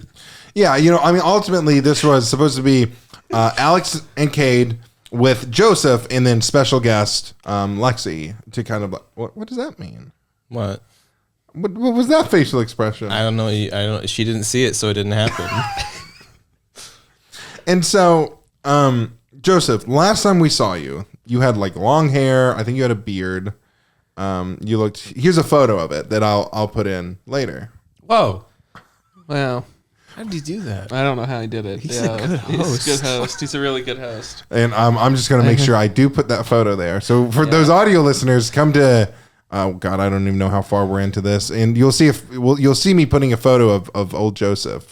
Yeah, ultimately this was supposed to be Alex and Cade with Joseph, and then special guest Lexi to kind of what does that mean? What? What was that facial expression? I don't know. She didn't see it, so it didn't happen. And so, Joseph, last time we saw you, you had long hair. I think you had a beard. You looked. Here's a photo of it that I'll put in later. Whoa. Wow. How did he do that? I don't know how he did it. He's a good host. He's a good host. He's a really good host. And I'm just gonna make sure I do put that photo there. So for those audio listeners, come to. Oh God, I don't even know how far we're into this, and you'll see me putting a photo of old Joseph.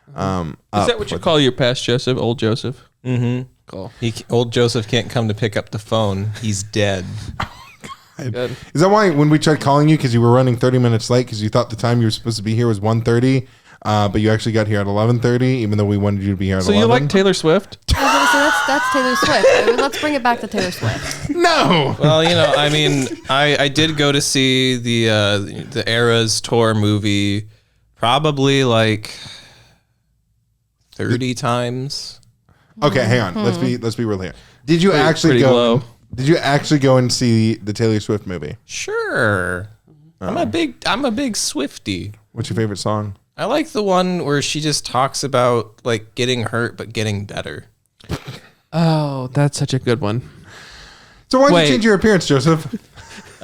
Is that what you call your past Joseph, old Joseph? Mm-hmm. Cool. Old Joseph can't come to pick up the phone. He's dead. Good. Is that why when we tried calling you because you were running 30 minutes late because you thought the time you were supposed to be here was 1:30, but you actually got here at 11:30, even though we wanted you to be here at 11? So you like Taylor Swift? So that's Taylor Swift. Let's bring it back to Taylor Swift. No. Well, I mean, I did go to see the Eras tour movie probably 30 times. Okay, hang on. Let's be real here. Did you actually pretty go? low. Did you actually go and see the Taylor Swift movie? Sure. I'm a big Swiftie. What's your favorite song? I like the one where she just talks about getting hurt but getting better. Oh, that's such a good one. So why'd Wait. you change your appearance, Joseph?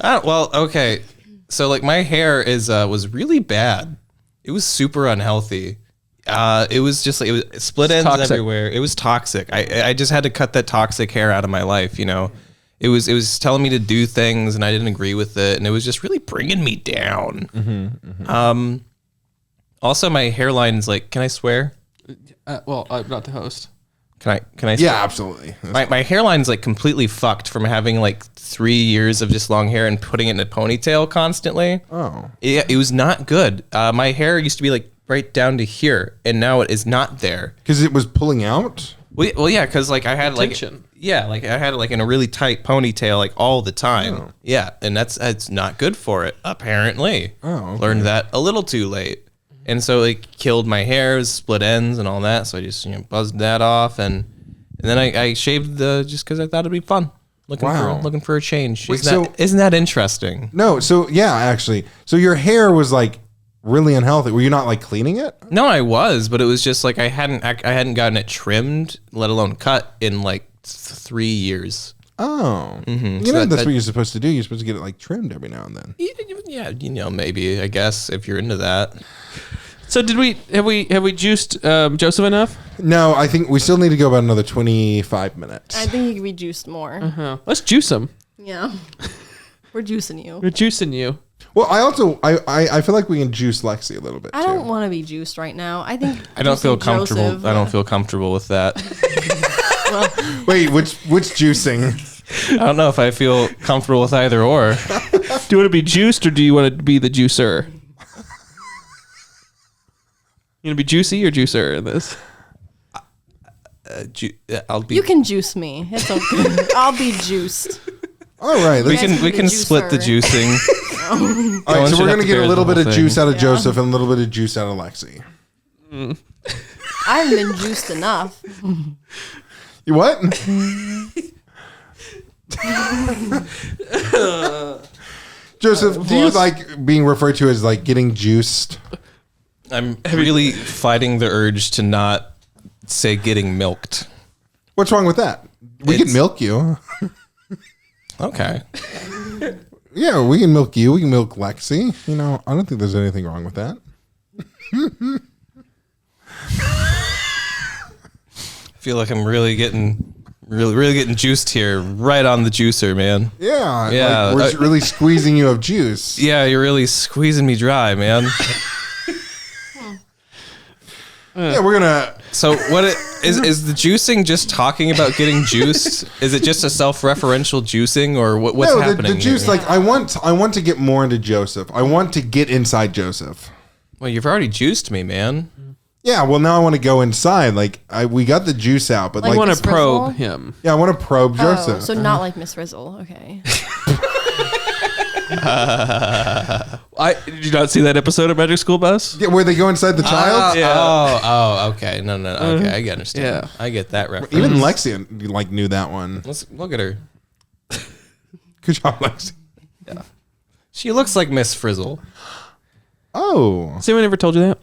Well, okay. So my hair was really bad. It was super unhealthy. It was just it was split ends toxic. everywhere. It was toxic. I just had to cut that toxic hair out of my life. It was telling me to do things and I didn't agree with it, and it was just really bringing me down. Also, my hairline's can I swear? Well, I'm not the host. Can I? Yeah, absolutely. My hairline's like completely fucked from having like 3 years of just long hair and putting it in a ponytail constantly. Oh. Yeah, it was not good. My hair used to be like right down to here, and now it is not there. Because it was pulling out? Well, yeah, because like I had Attention. like I had it like in a really tight ponytail like all the time. Oh. Yeah, and it's not good for it apparently. Oh, okay. Learned that a little too late, and so it killed my hair, split ends, and all that. So I just buzzed that off, and then I shaved just because I thought it'd be fun. Looking for a change. Wait, Isn't that interesting? No, so yeah, actually. So your hair was like really unhealthy. Were you not like cleaning it? No, I was, but it was just like I hadn't gotten it trimmed, let alone cut, in like 3 years. Oh. Mm-hmm. You know, that's what you're supposed to do. You're supposed to get it like trimmed every now and then. Yeah, maybe, I guess, if you're into that. So have we juiced Joseph enough? No, I think we still need to go about another 25 minutes. I think he could be juiced more. Let's juice him. Yeah. We're juicing you. We're juicing you. Well, I feel like we can juice Lexi a little bit I too. don't want to be juiced right now. I think I don't feel juicing comfortable. Joseph, I don't feel comfortable with that. Wait, which juicing? I don't know if I feel comfortable with either or. Do you want to be juiced or do you want to be the juicer? You gonna be juicy or juicer in this? I'll be. You can juice me. It's okay. I'll be juiced. All right, We let's, can split the juicing. all right. So we're gonna get a little bit of juice out of Yeah. Joseph and a little bit of juice out of Lexi. I haven't been juiced enough. You what? Joseph, do you like being referred to as like getting juiced? I'm really fighting the urge to not say getting milked. What's wrong with that? We can It's- milk you. Okay. Yeah, we can milk you. We can milk Lexi. You know, I don't think there's anything wrong with that. I feel like I'm really getting juiced here, right on the juicer, man. Yeah, Yeah, like we're really squeezing you of juice. Yeah, you're really squeezing me dry, man. Yeah, we're gonna. So is the juicing just talking about getting juiced? Is it just a self-referential juicing, or what's happening? The juice. here? Like I want to get more into Joseph. I want to get inside Joseph. Well, you've already juiced me, man. Yeah, well now I want to go inside. Like we got the juice out, but Like I like, want Miss to probe Frizzle? him. yeah, I want to probe Oh, Joseph. so not like Miss Frizzle. Okay. Did you not see that episode of Magic School Bus? Yeah, where they go inside the child. Yeah. Oh, okay. No. Okay, I understand. Yeah. I get that reference. Even Lexi like knew that one. Let's look at her. Good job, Lexi. She looks like Miss Frizzle. Oh, Has anyone ever told you that?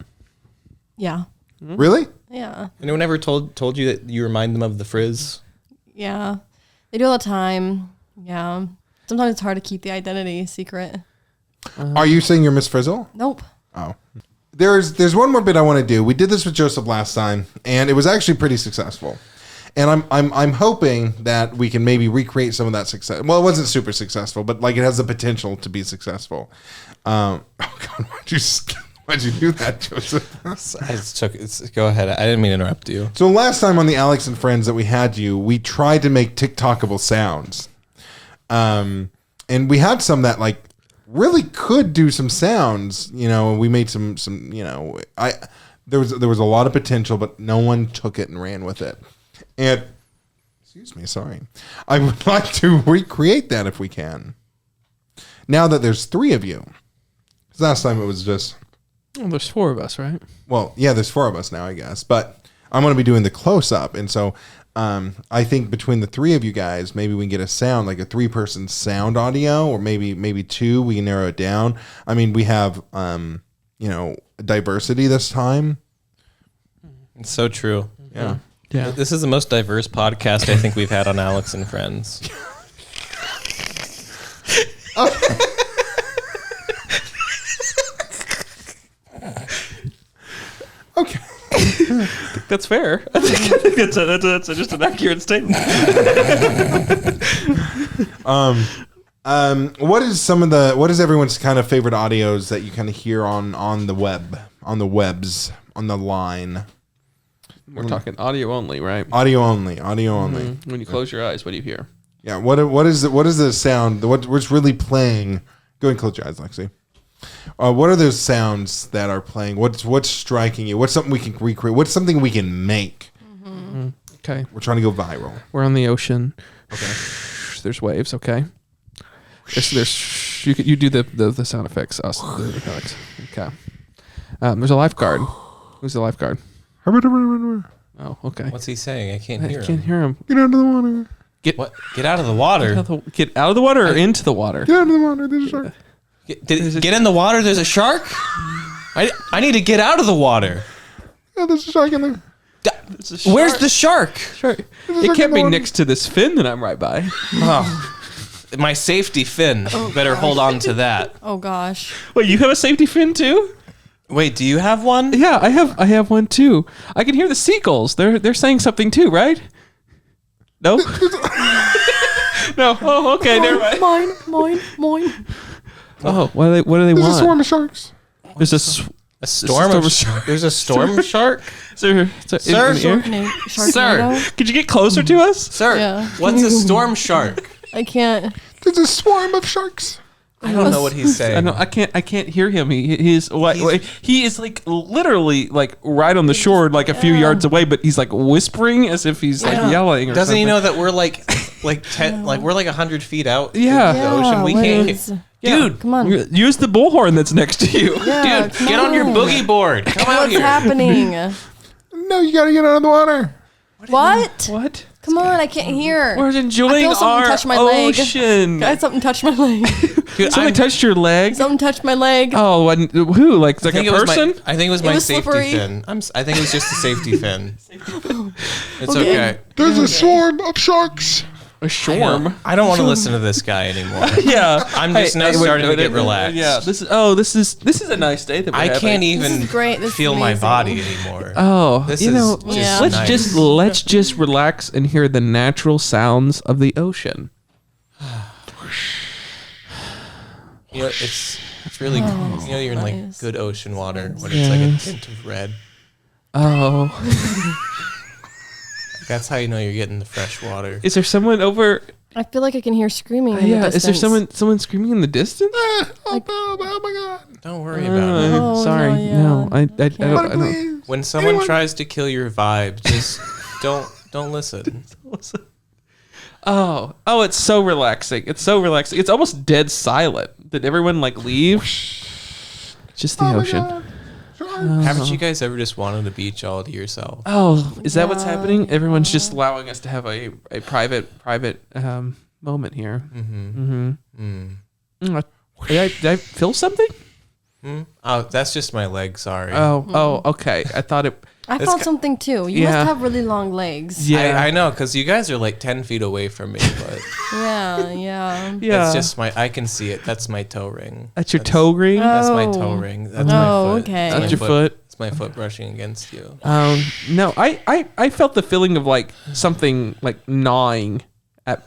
Yeah. really? Yeah. Anyone ever told you that you remind them of the Frizz? Yeah. They do all the time. Yeah. Sometimes it's hard to keep the identity secret. Are you saying you're Miss Frizzle? Nope. Oh. There's one more bit I want to do. We did this with Joseph last time, and it was actually pretty successful. And I'm hoping that we can maybe recreate some of that success. Well, it wasn't super successful, but like it has the potential to be successful. Oh God, why'd you do that, Joseph? I just go ahead. I didn't mean to interrupt you. So last time on the Alex and Friends that we had you, we tried to make TikTokable sounds. And we had some that like really could do some sounds, you know, and we made some, you know, there was a lot of potential, but no one took it and ran with it. And excuse me, sorry. I would like to recreate that if we can. Now that there's 3 of you. 'Cause last time it was just, Well, there's 4 of us, right? well, yeah, there's 4 of us now, I guess, but I'm going to be doing the close up. And so, I think between the 3 of you guys, maybe we can get a sound, like a 3-person sound audio, or maybe 2. We can narrow it down. I mean, we have, you know, diversity this time. It's so true. Yeah. Yeah. This is the most diverse podcast I think we've had on Alex and Friends. Okay. That's fair. I think that's just an accurate statement. What is everyone's kind of favorite audios that you kind of hear on the web, on the webs, on the line? We're talking audio only, right? Audio only. When you close your eyes, what do you hear? Yeah. What is the sound? What's really playing? Go ahead and close your eyes, Lexi. What are those sounds that are playing? What's striking you? What's something we can recreate? What's something we can make? Okay. We're trying to go viral. We're on the ocean. Okay. There's waves. Okay. There's you do the sound effects. Us. The effects. Okay. There's a lifeguard. Who's the lifeguard? Oh, okay. What's he saying? I can't hear I him. can't hear him. Get out of the water. What? Get out of the water. Get out of the water or into the water? Get out of the water. There's a shark. Get in the water. There's a shark. I need to get out of the water. Yeah, there's a shark in there. Where's the shark? Sure. It can't be next to this fin that I'm right by. Oh, my safety fin. Better hold on to that. Oh gosh. Wait, you have a safety fin too? Wait, do you have one? Yeah, I have one too. I can hear the seagulls. They're saying something too, right? No. No. Oh, okay. Never mind. Mine. Oh, what do they want? There's a swarm of sharks. There's a storm of shark. There's a storm shark. Sir, Sir, could you get closer to us? Sir, Yeah. what's a storm shark? I can't. There's a swarm of sharks. I don't know what he's saying. I know. I can't hear him. He is like literally like right on the shore, like a few yards away, but he's like whispering as if he's like yelling. Or Doesn't something. he know that we're like 10, like we're like 100 feet out? Yeah. in the ocean. We what can't. is- Dude, Come on. Use the bullhorn that's next to you. Yeah, dude, come get on your boogie board. Come out What's here. happening? No, you gotta get out of the water. What? What? Come on, I can't hear. We're enjoying I feel something our touch my leg. ocean. Guys, something touched my leg. Dude, Somebody touched your leg. Something touched my leg. Oh, who? Like a person? I think it was my was safety slippery. fin. I think it was just a safety fin. It's okay. There's a swarm of sharks. A shorm. I don't want to listen to this guy anymore. Yeah, I'm just now starting to get relaxed. Yeah, this is a nice day that we're I having. can't even is great. This is feel my amazing. body anymore. Oh, This you is know, just Yeah. let's just relax and hear the natural sounds of the ocean. You know, it's really you're in like nice. good ocean water when it's like a tint of red. Oh, That's how you know you're getting the fresh water. is there someone over? I feel like I can hear screaming. In Yeah, the is there distance. someone screaming in the distance? Oh my god. Don't worry about it. Oh, Sorry, no, no, I don't. Please. When someone tries to kill your vibe, just don't listen. Oh, it's so relaxing. It's so relaxing. It's almost dead silent. Did everyone like leave? Just the ocean. Haven't you guys ever just wanted a beach all to yourself? Oh, is that what's happening? Everyone's just allowing us to have a private moment here. Did I feel something? Oh, that's just my leg. Sorry. Oh, okay. I thought it. I felt something too. You Yeah. must have really long legs. Yeah, I know, because you guys are like 10 feet away from me, but Yeah. yeah. it's just I can see it. That's my toe ring. That's your toe ring. That's my Oh. toe ring. That's my Oh, foot. okay. That's your foot. It's my foot brushing against you. No, I felt the feeling of like something like gnawing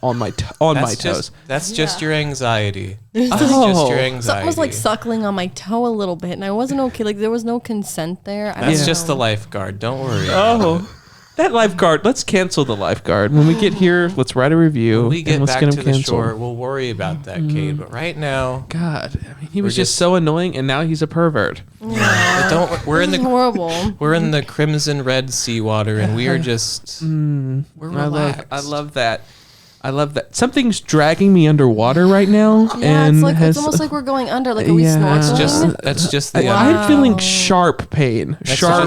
on my toes. That's just your anxiety. Oh. That's just your Something anxiety. was like suckling on my toe a little bit, and I wasn't okay. Like there was no consent there. That's just the lifeguard. Don't worry. Oh, that lifeguard. Let's cancel the lifeguard. When we get here, let's write a review. When we get and let's back get him to the canceled. shore, we'll worry about that, Cade. But right now, God, I mean, he was just- just so annoying, and now he's a pervert. we're in This is the horrible. we're in the crimson red seawater, and we are just we're relaxed. I love that. I love that. Something's dragging me underwater right now, Yeah, and it's almost like we're going under. Like are we Yeah. snorkeling? That's just the I'm feeling sharp pain. that's Sharp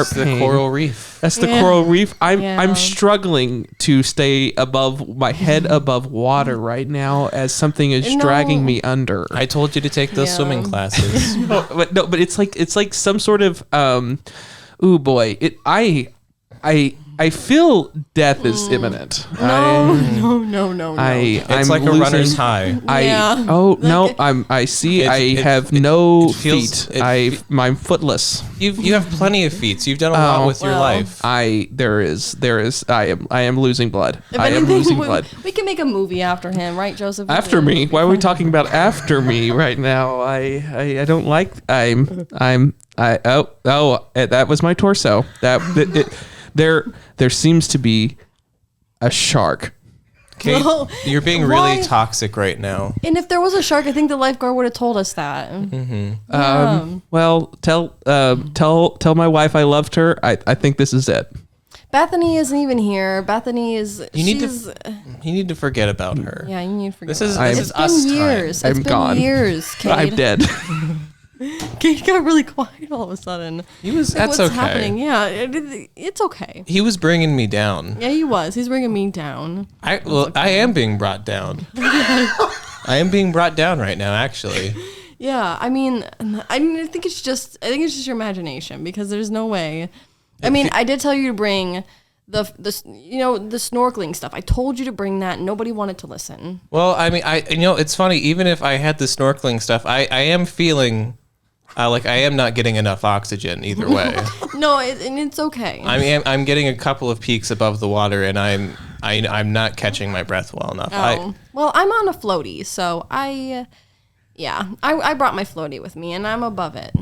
the pain. coral reef. That's the Yeah. coral reef. I'm Yeah. struggling to stay above my head above water right now as something is No. dragging me under. I told you to take those Yeah. swimming classes. but it's like some sort of ooh boy. I feel death is imminent. No. I'm It's like losing, a runner's high. Yeah. No, I have no feels- feet. I'm footless. You have plenty of feats. You've done a lot with your Well. life. I am losing blood. If I am anything, losing blood. we can make a movie after him, right, Joseph? After me? Why are we talking about after me right now? I don't like. That was my torso. There seems to be a shark. Kate, Well, you're being why- really toxic right now. And if there was a shark, I think the lifeguard would have told us that. Well, tell my wife I loved her. I think this is it. Bethany isn't even here. Bethany is. You need to forget about her. Yeah, you need to forget. This is about it. this is It's us been time. years. I'm It's been gone. years, Cade. I'm dead. Cade got really quiet all of a sudden. That's What's okay. happening? Yeah, it's okay. He was bringing me down. Yeah, he was. He's bringing me down. I am being brought down. I am being brought down right now, actually. Yeah, I mean, I think it's just your imagination because there's no way. I mean, I did tell you to bring the snorkeling stuff. I told you to bring that. Nobody wanted to listen. Well, I mean, it's funny. Even if I had the snorkeling stuff, I am feeling like I am not getting enough oxygen either way. No, and it's okay. I'm getting a couple of peaks above the water, and I'm not catching my breath well enough. Well, I'm on a floaty, so I brought my floaty with me, and I'm above it.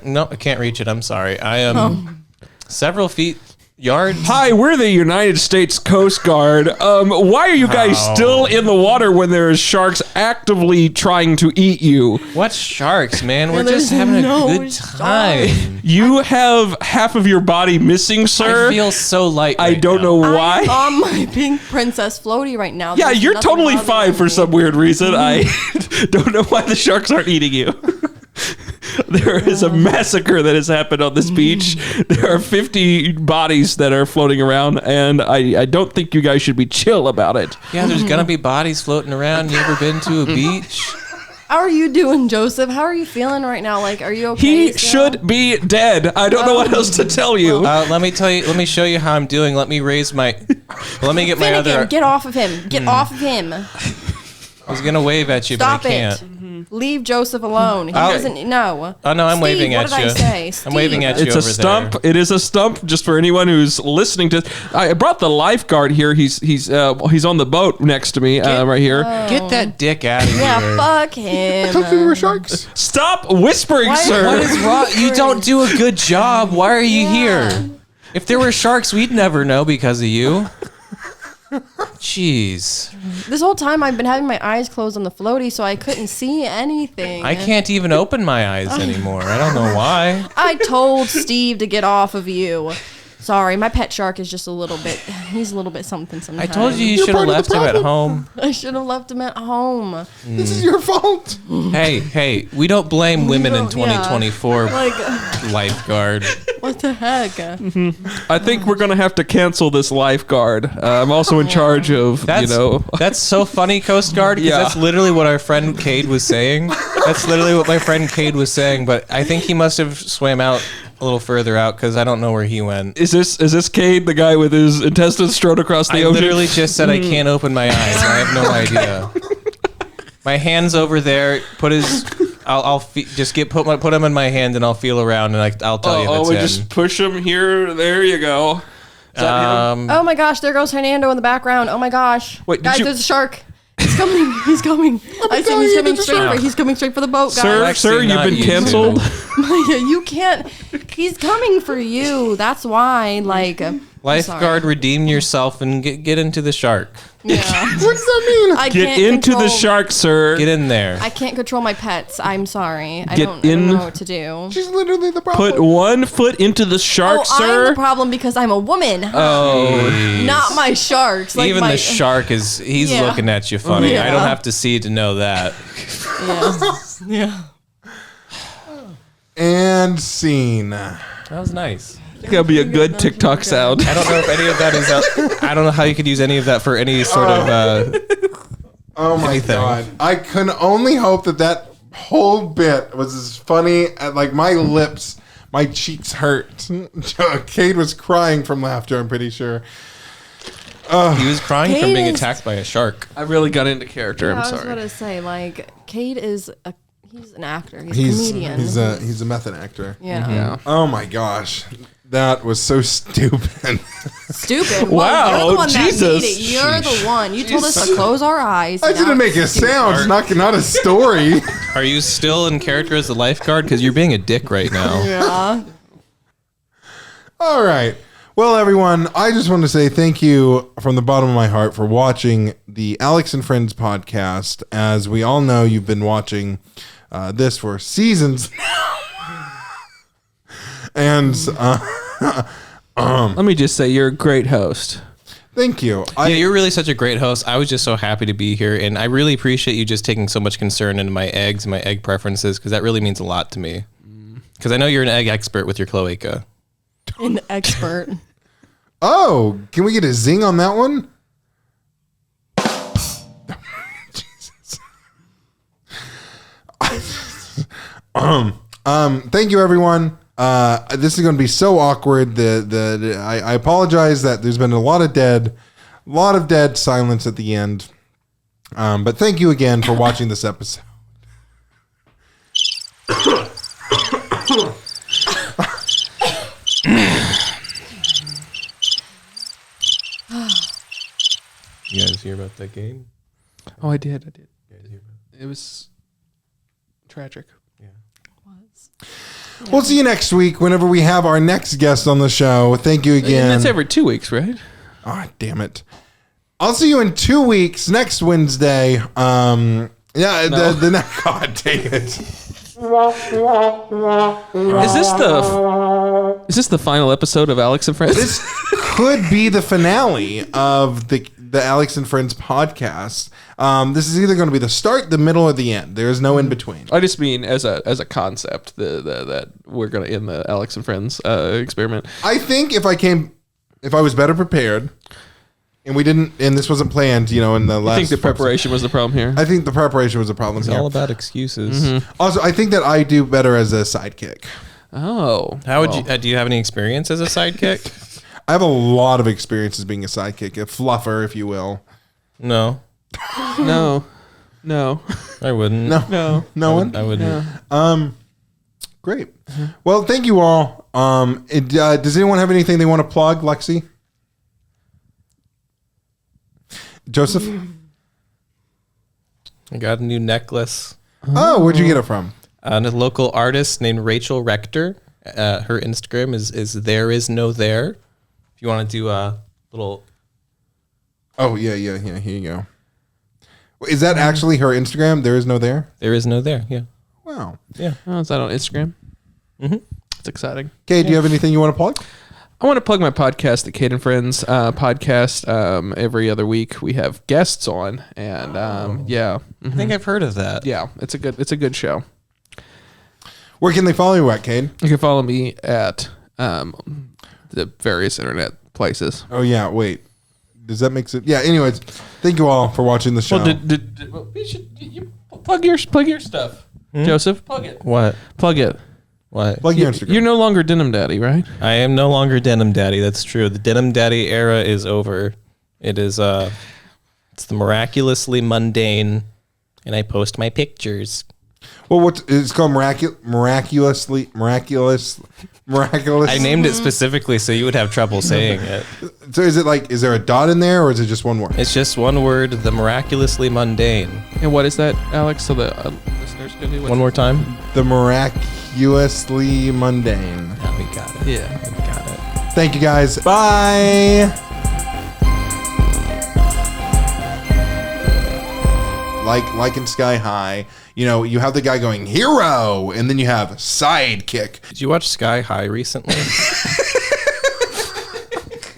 No, I can't reach it. I'm sorry. I am several feet. Yards. Hi, we're the United States Coast Guard. Why are you guys still in the water when there's sharks actively trying to eat you? What sharks, man? We're there's just having a no good time. You have half of your body missing, sir. I feel so light. I right don't now. know why. I'm on my pink princess floaty right now. Yeah, There's you're nothing totally bothering fine for me. some weird reason. I don't know why the sharks aren't eating you. There is a massacre that has happened on this beach. There are 50 bodies that are floating around, and I don't think you guys should be chill about it. Yeah, there's gonna be bodies floating around. You ever been to a beach? How are you doing, Joseph? How are you feeling right now? Like, are you okay? He still? should be dead. I don't know what else to tell you. Let me show you how I'm doing. Let me raise my. Let me get my Finnegan, other. get off of him. Get off of him. I was gonna wave at you, Stop but I can't. it. Leave Joseph alone. He doesn't know. Oh no, I'm Steve, waving what at did you. I say? I'm Steve. waving at you. It's a over stump. there. It is a stump. Just for anyone who's listening to, I brought the lifeguard here. He's on the boat next to me, right here. Get that dick out of here. Yeah, fuck him. I thought we were sharks. Stop whispering, Why- sir. What is wrong? You don't do a good job. Why are you here? If there were sharks, we'd never know because of you. Jeez. This whole time I've been having my eyes closed on the floaty, so I couldn't see anything. I can't even open my eyes anymore. I don't know why. I told Steve to get off of you. Sorry, my pet shark is just he's a little bit something I sometimes. told you You're should have part of the left him at problem. home. I should have left him at home. This is your fault. Hey, we don't blame women in don't- yeah. 2024. Like, Lifeguard. what the heck? I think we're gonna have to cancel this lifeguard. I'm also in charge of, That's so funny, Coast Guard, because Yeah. that's literally what our friend Cade was saying. That's literally what my friend Cade was saying, but I think he must have swam out a little further out because I don't know where he went. Is this Cade, the guy with his intestines strewn across the I ocean? literally just said I can't open my eyes. I have no idea. My hand's over there. Put him in my hand and I'll feel around and I'll tell you if it's we him. just push him here. There you go. Is that him? Oh my gosh, there goes Hernando in the background. Oh my gosh. Wait, did guys, you- there's a shark. He's coming. He's coming. I see he's coming straight for. He's coming straight for the boat, Sir, guys. sir, you've not been you canceled. Maya, you can't. He's coming for you. That's why. Like, Lifeguard, redeem yourself and get into the shark. yeah. What does that mean? I Get can't into the control- shark, sir. Get in there. I can't control my pets. I'm sorry. I Get don't in. know what to do. She's literally the problem. Put one foot into the shark, Oh, I'm sir. the problem because I'm a woman. Jeez. Not my sharks. Like Even my, the shark he's Yeah. looking at you funny. Yeah. I don't have to see to know that. Yeah. And scene. That was nice. That'd be a good TikTok sound. I don't know if any of that is out. I don't know how you could use any of that for any sort of Oh my anything. god. I can only hope that whole bit was as funny as, like, my lips, my cheeks hurt. Cade was crying from laughter, I'm pretty sure. he was crying from being Cade is- attacked by a shark. I really got into character. I I'm was sorry. going to say, like, Cade is he's an actor. He's a comedian. He's a method actor. yeah. Yeah. Oh my gosh. That was so stupid. Stupid. Wow, Well, you're the one Jesus. that made it. You're the one. You told us to close our eyes. I Now didn't make a it's stupid. sound, not a story. Are you still in character as the lifeguard? Because you're being a dick right now. Yeah. All right. Well, everyone, I just want to say thank you from the bottom of my heart for watching the Alex and Friends podcast. As we all know, you've been watching this for seasons now. And let me just say, you're a great host. Thank you. You're really such a great host. I was just so happy to be here, and I really appreciate you just taking so much concern into my eggs and my egg preferences, because that really means a lot to me. Because I know you're an egg expert with your cloaca. An expert. Oh, can we get a zing on that one? Jesus. Thank you, everyone. This is going to be so awkward. I apologize that there's been a lot of dead silence at the end. But thank you again for watching this episode. You guys hear about that game? Oh, I did. It was tragic. We'll see you next week whenever we have our next guest on the show. Thank you again. That's every 2 weeks, right? Oh, damn it. I'll see you in 2 weeks, next Wednesday. God dang it. Is this the final episode of Alex and Friends? This could be the finale of the Alex and Friends podcast. This is either going to be the start, the middle, or the end. There is no in between. I just mean as a concept that we're going to end the Alex and Friends experiment. I think if I was better prepared, and this wasn't planned, in the last. I think the preparation was the problem here. I think the preparation was the problem It's here. all about excuses. Mm-hmm. Also, I think that I do better as a sidekick. Oh, How would you? Do you have any experience as a sidekick? I have a lot of experience as being a sidekick, a fluffer, if you will. No, no, I wouldn't. No one. I wouldn't. Great. Well, thank you all. Does anyone have anything they want to plug, Lexi? Joseph? I got a new necklace. Oh, where'd you get it from? A local artist named Rachel Rector. Her Instagram is there is no there. If you want to do a little. Oh, yeah. Here you go. Is that actually her Instagram? There is no there? There is no there. Yeah. Wow. Yeah. Oh, is that on Instagram? Mm-hmm. It's exciting. Kate, do you have anything you want to plug? I want to plug my podcast, the Cade and Friends podcast. Every other week we have guests on, and I think I've heard of that. yeah, it's a good show. Where can they follow you at, Cade? You can follow me at the various internet places. Oh, yeah. Wait. Does that make sense? Yeah. Anyways, thank you all for watching the show. Well, you plug your stuff, Joseph. Plug it. What? Plug it. What? Plug your Instagram. You're no longer Denim Daddy, right? I am no longer Denim Daddy. That's true. The Denim Daddy era is over. It is. It's the miraculously mundane, and I post my pictures. Well, it's called miraculously. I named it specifically so you would have trouble saying it. So is there a dot in there, or is it just one word? It's just one word, the miraculously mundane. And what is that, Alex? So the listeners can do One more time. The miraculously mundane. Yeah, we got it. Yeah. We got it. Thank you, guys. Bye. Like in Sky High, you have the guy going hero, and then you have sidekick. Did you watch Sky High recently?